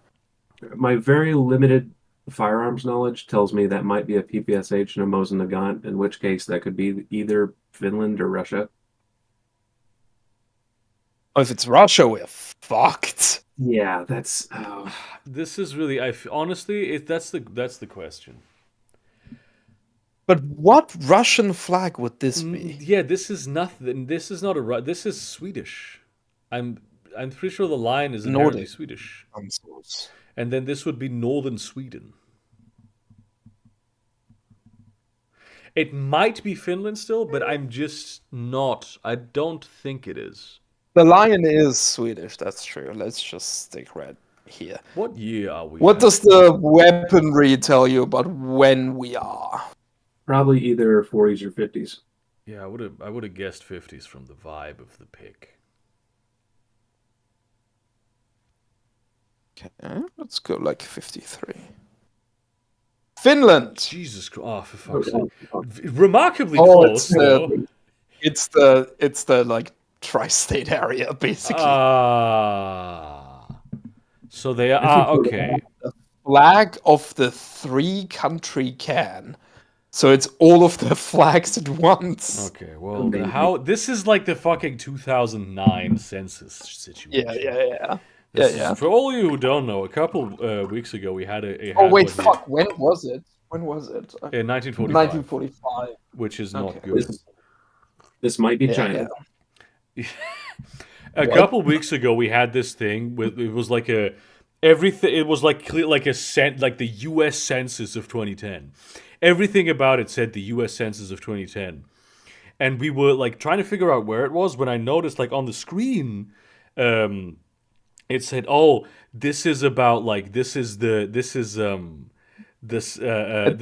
My very limited firearms knowledge tells me that might be a PPSH and a Mosin Nagant, in which case that could be either Finland or Russia. Oh, if it's Russia, we're fucked. Yeah, that's. This is really honestly that's the question. But what Russian flag would this be? Yeah, this is nothing. This is not this is Swedish. I'm pretty sure the line is inherently Nordic. Swedish. Consoles. And then this would be northern Sweden. It might be Finland still, but I'm just not. I don't think it is. The lion is Swedish, that's true. Let's just stick red. here. What year are we? What at? does the weaponry tell you about when we are? Probably either 40s or 50s. Yeah, I would have guessed 50s from the vibe of the pick. Okay, let's go like 53. Finland. Jesus Christ! Oh, for fuck's sake! Remarkably Oh, close, though. it's the like tri-state area basically. So they are okay. The flag of the 3-country can. So it's all of the flags at once. Okay, well, this is like the fucking 2009 census situation. Yeah. This is, for all of you who don't know, a couple weeks ago we had a Oh wait, fuck! When was it? In 1945. 1945. Which is not good. This might be China. Yeah. A couple weeks ago we had this thing with it was like a everything. It was like the U.S. Census of 2010. Everything about it said the U.S. Census of 2010, and we were like trying to figure out where it was when I noticed like on the screen, it said, "Oh, this is about like this is the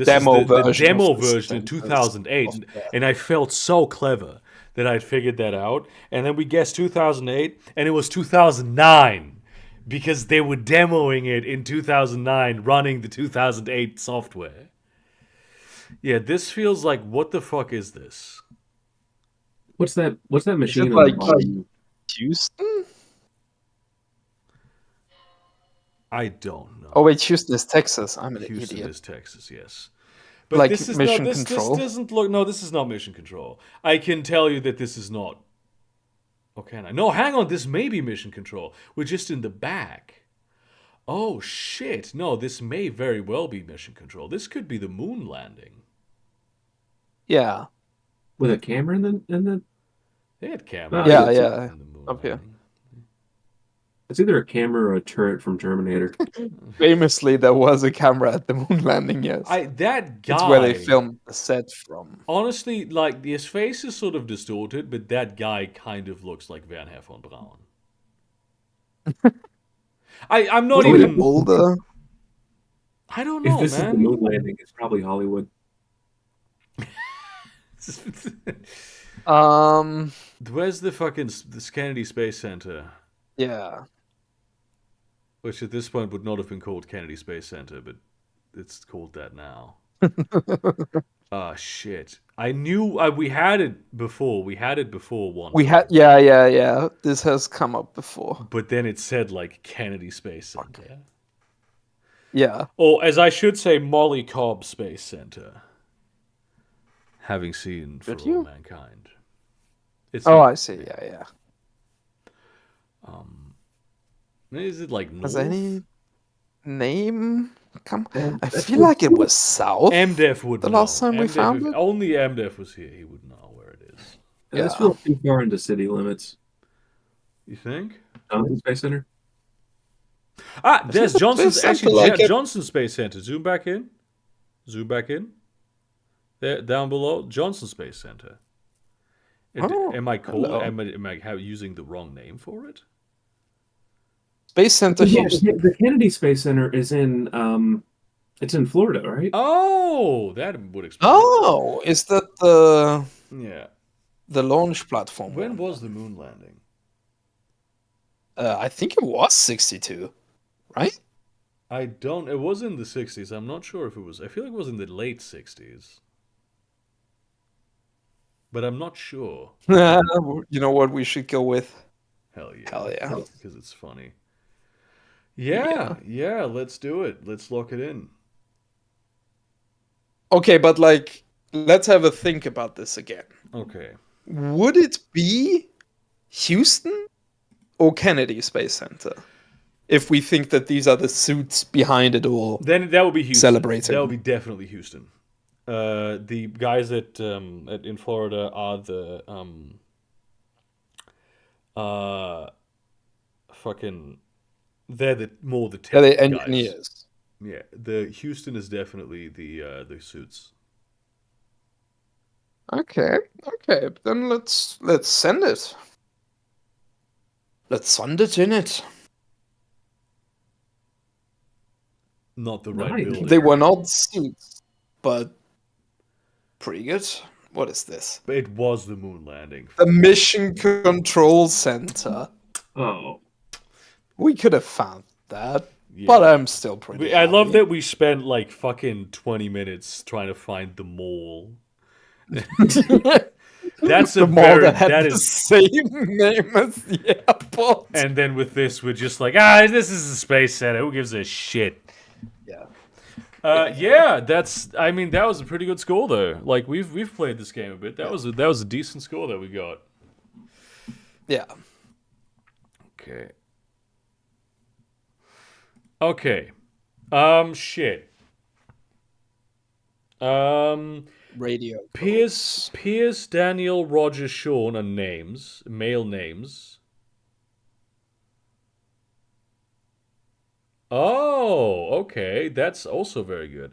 demo version in 2008," and I felt so clever that I'd figured that out. And then we guessed 2008, and it was 2009 because they were demoing it in 2009, running the 2008 software. Yeah, this feels like, what the fuck is this? What's that machine? Is it like Houston? I don't know. Oh wait, Houston is Texas. I'm an Houston idiot. is Texas, yes. But like this is Mission this Control. This doesn't look. No, this is not Mission Control. I can tell you that this is not. Oh, can I? No, hang on. This may be Mission Control. We're just in the back. Oh shit! No, this may very well be Mission Control. This could be the moon landing. Yeah. With a camera in the. They had cameras. Yeah. In the moon Up here. landing. It's either a camera or a turret from Terminator. Famously, there was a camera at the moon landing. Yes. That guy. It's where they filmed the set from. Honestly, like his face is sort of distorted, but that guy kind of looks like Werner von Braun. I'm not even older. I don't know, if this man. is the moon landing, it's probably Hollywood. Where's the Kennedy Space Center? Yeah. Which at this point would not have been called Kennedy Space Center, but it's called that now. Shit. I knew we had it before. We had it before once. Yeah. This has come up before. But then it said like Kennedy Space Center. Okay. Yeah. Or as I should say, Molly Cobb Space Center. Having seen For All Mankind. I see. Yeah. Is it like north? Has any name come? I feel like it was south. MDEF would know. The last time we found it? Only MDEF was here. He would know where it is. Yeah. This feels too far into city limits. You think? Johnson Space Center? There's Johnson's. Actually, Johnson Space Center. Zoom back in. There, down below, Johnson Space Center. Am I using the wrong name for it? Space Center Houston. The Kennedy Space Center is in it's in Florida, right? Oh, that would explain. Oh, is that the the launch platform? When was the moon landing? I think it was 62, right? It was in the 60s. I'm not sure if it was. I feel like it was in the late 60s. But I'm not sure. You know what we should go with? Hell yeah. Hell yeah. Because it's funny. Yeah, let's do it. Let's lock it in. Okay, but like, let's have a think about this again. Okay. Would it be Houston or Kennedy Space Center? If we think that these are the suits behind it all. Then that would be Houston. Celebrating. That would be definitely Houston. The guys in Florida are the they're the tech the guys. engineers. Yeah, the Houston is definitely the suits. Okay. Then let's send it. Let's send it in it. not the right Nice. building. They were not suits, but pretty good. What is this? It was the moon landing. The Mission Control Center. Oh, We could have found that, Yeah. but I'm still pretty I love happy. that we spent like fucking 20 minutes trying to find the mall. That's The a mall very that had that the is. same name as the airport. And then with this, we're just like, this is a space center. Who gives a shit? Yeah. Yeah, I mean, that was a pretty good score though. Like we've played this game a bit. That was a decent score that we got. Yeah. Okay. Okay. Shit. Radio. Pierce, Daniel, Roger, Sean are names, male names. Oh, okay, that's also very good.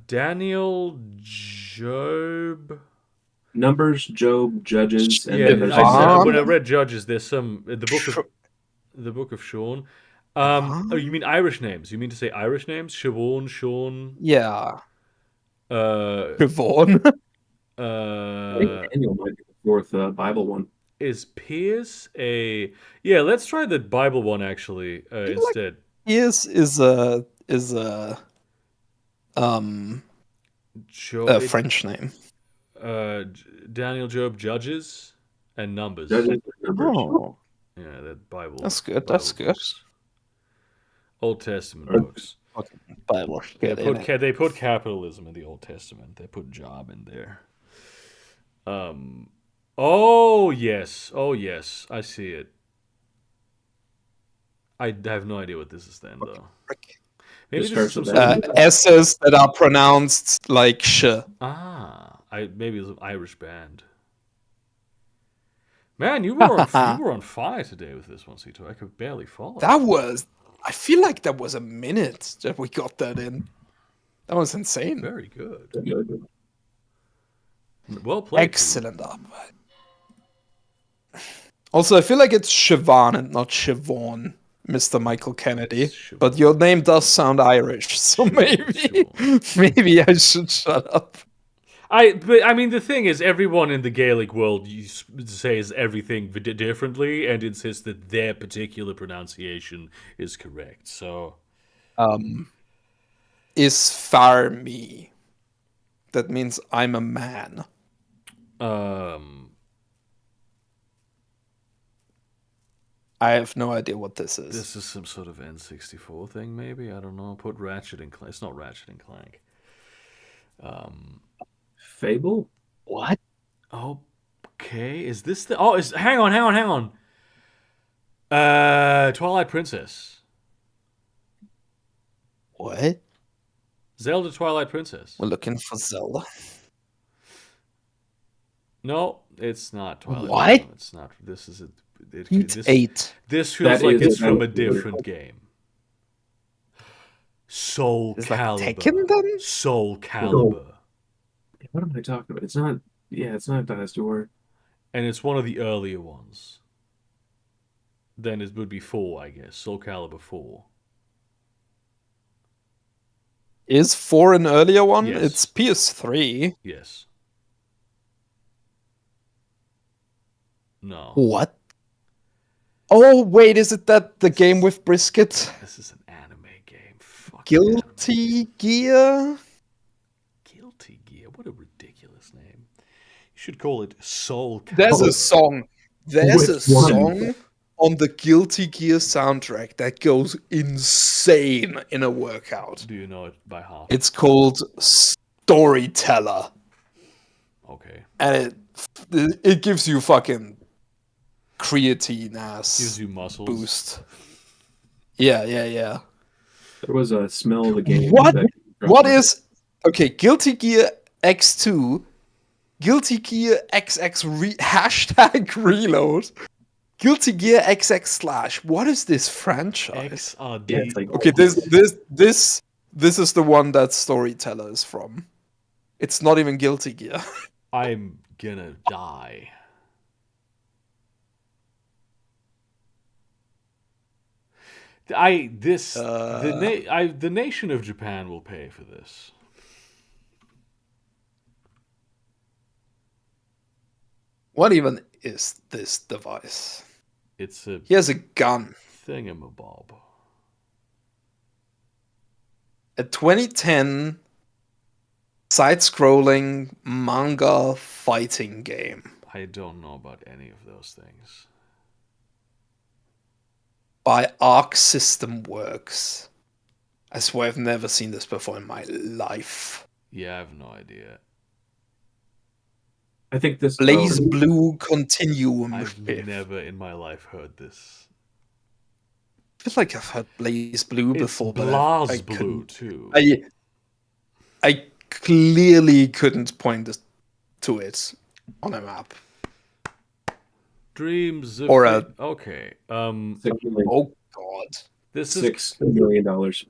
Daniel, Job. numbers, Job, Judges, and Yeah, then there's when I read Judges, there's some the book of Sean. Oh, you mean Irish names? You mean to say Irish names? Siobhan, Sean. Yeah. Uh, Siobhan. I think Daniel might be the fourth Bible one. Is Pierce a? Yeah, let's try the Bible one actually instead. Pierce is a French name. Daniel, Job, Judges, and Numbers. Judges and numbers. Oh, Yeah, that Bible. that's good. Bible That's good. books. Old Testament books. Bible. They put capitalism in the Old Testament. They put job in there. Oh yes, I see it. I have no idea what this is then though. Maybe this is some sort of... S's that are pronounced like sh. Maybe it's an Irish band. Man, you were on fire today with this one, Seetor. I could barely follow. I feel like that was a minute that we got that in. That was insane. Very good. Well played. Excellent up. Also, I feel like it's Siobhan and not Siobhan, Mr. Michael Kennedy. But your name does sound Irish, so maybe I should shut up. But I mean, the thing is, everyone in the Gaelic world says everything differently and insists that their particular pronunciation is correct. So, is Farmi. That means I'm a man. I have no idea what this is. This is some sort of N64 thing, maybe? I don't know. Put Ratchet and Clank. It's not Ratchet and Clank. Fable? What? Okay, is this the... Oh, hang on. Twilight Princess. What? Zelda Twilight Princess. We're looking for Zelda. No, it's not Twilight. What? No, it's not. This is Heat 8. This feels like it's from a different game. Soul Calibur. Like Tekken then? Soul Calibur. What am I talking about? It's not. Yeah, it's not Dynasty War. And it's one of the earlier ones. Then it would be 4, I guess. Soul Calibur 4. Is 4 an earlier one? Yes. It's PS3. Yes. No. What? Oh, wait, is it the game with Brisket? This is an anime game. Fuck Guilty Gear? Guilty Gear? What a ridiculous name. You should call it Soul Calibur. There's a song. There's a song on the Guilty Gear soundtrack that goes insane in a workout. Do you know it by heart? It's called Storyteller. Okay. And it gives you fucking creatine ass Gives you muscles. boost. Yeah. There was a smell of the game. What is... Okay, Guilty Gear X2, Guilty Gear XX hashtag reload, Guilty Gear XX / What is this franchise? XRD. Yeah, it's like, Okay, this is the one that Storyteller is from. It's not even Guilty Gear. I'm gonna die. The nation of Japan will pay for this. What even is this device? It's a He has a gun. thingamabob. A 2010 side-scrolling manga fighting game. I don't know about any of those things. By Arc System Works. I swear I've never seen this before in my life. Yeah, I have no idea. I think this Blaze Blue Continuum. I've never in my life heard this. I feel like I've heard Blaze Blue before, but I Blue too. I clearly couldn't point to it on a map. Dreams of okay. Oh God. This $6 million.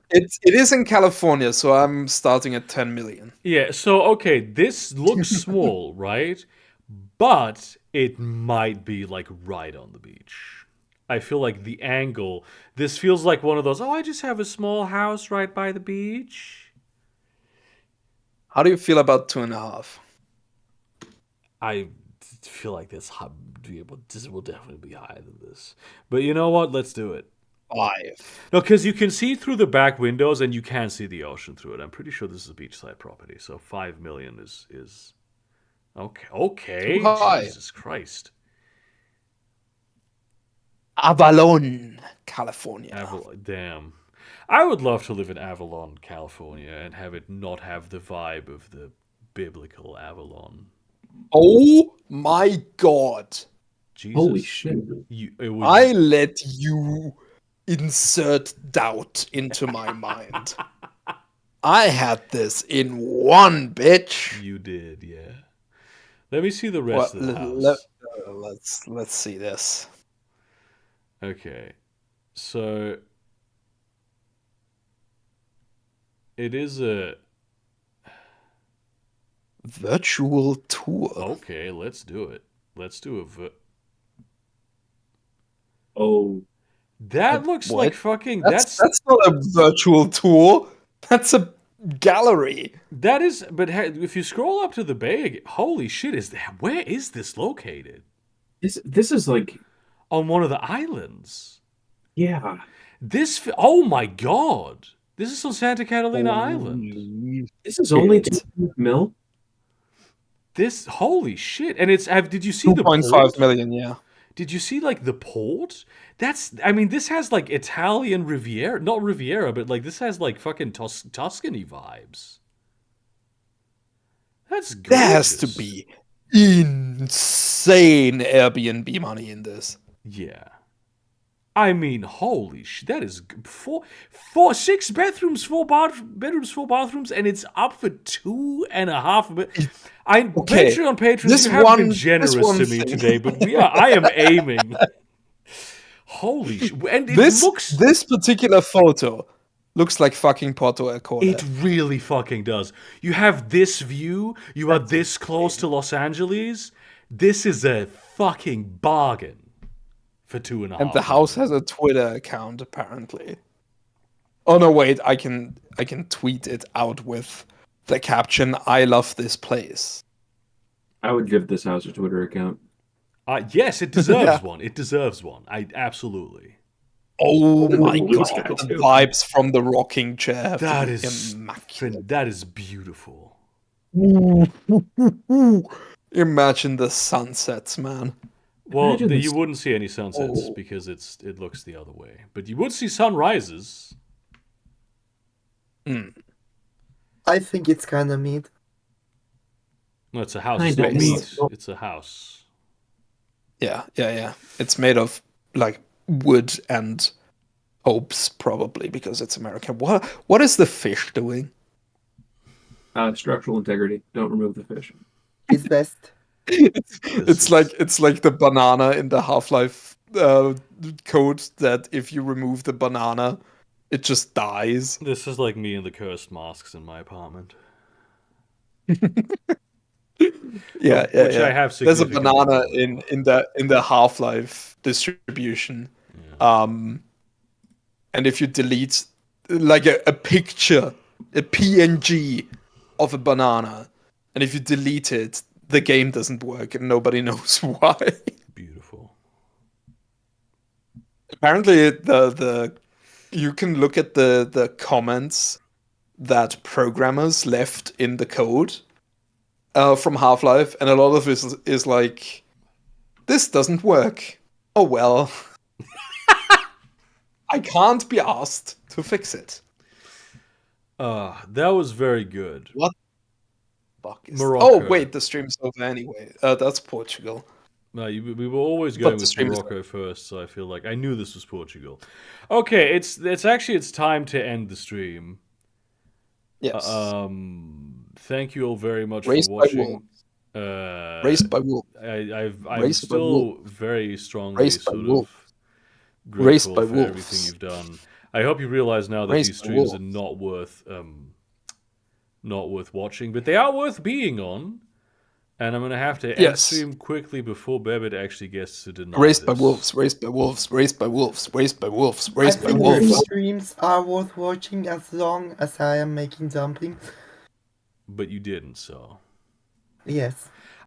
It is in California, so I'm starting at 10 million. Yeah, so okay, this looks small, right? But it might be like right on the beach. I feel like the angle, this feels like one of those, I just have a small house right by the beach. How do you feel about 2.5? I feel like this will definitely be higher than this. But you know what? Let's do it. 5. No, because you can see through the back windows and you can see the ocean through it. I'm pretty sure this is a beachside property, so 5 million is okay. Too high. Jesus Christ. Avalon, California. Damn. I would love to live in Avalon, California, and have it not have the vibe of the biblical Avalon. Oh my God. Jesus. Holy shit. I let you insert doubt into my mind. I had this in one, bitch. You did, yeah. Let me see the rest of the house. Let's see this. Okay. So it is a virtual tour. Okay, let's do it. Let's do that looks what? like fucking. That's not a virtual tour. That's a gallery. That is, but if you scroll up to the bay again, holy shit! Where is this located? This is like on one of the islands. Yeah. Oh my God! This is on Santa Catalina Island. This is only 2 mil. This holy shit! And did you see the 2.5 million? Yeah. Did you see like the port? This has like Italian Riviera, not Riviera, but like this has like fucking Tuscany vibes. That's gorgeous. There has to be insane Airbnb money in this. Yeah. I mean, holy shit, that is 6 bedrooms, 4 bathrooms, and it's up for 2.5. Patreon, you have been generous to me today, but I am aiming. Holy shit. And this particular photo looks like fucking Porto Acorde. It really fucking does. You have this view, you are this close to Los Angeles. This is a fucking bargain. For 2.5. And the house has a Twitter account, apparently. Oh no, wait! I can tweet it out with the caption, "I love this place." I would give this house a Twitter account. Yes, it deserves one. It deserves one. Absolutely. Oh my God! The vibes from the rocking chair. That is immaculate. That is beautiful. Imagine the sunsets, man. Well, you wouldn't see any sunsets because it looks the other way. But you would see sunrises. I think it's kind of neat. No, it's a house. It's not meat. It's a house. Yeah. It's made of like wood and hopes, probably, because it's American. What is the fish doing? Structural integrity. Don't remove the fish. It's best. It's like the banana in the Half-Life code that if you remove the banana, it just dies. This is like me and the cursed masks in my apartment. Yeah. I have. There's a banana in the Half-Life distribution. Yeah. and if you delete like a picture, a PNG of a banana, and if you delete it, the game doesn't work and nobody knows why. Beautiful. Apparently, the you can look at the comments that programmers left in the code from Half-Life, and a lot of it is like, this doesn't work. Oh well. I can't be asked to fix it. That was very good. What the fuck is... Morocco. Oh, wait, the stream's over anyway. That's Portugal. No, we were always going with Morocco first, so I feel like I knew this was Portugal. Okay, it's time to end the stream. Yes. Thank you all very much Raised for watching. Raised by wolves. I'm still very strongly Raised by sort wolves. of grateful by for wolves. everything you've done. I hope you realize now that Raised these by streams wolves. are not worth watching, but they are worth being on. And I'm gonna have to end Yes. stream quickly before Bebit actually gets to deny Raised by this. wolves. Raised by wolves. Raised by wolves. Raised by wolves. I Raised by think wolves. the streams are worth watching as long as I am making dumplings. But you didn't, so. Yes.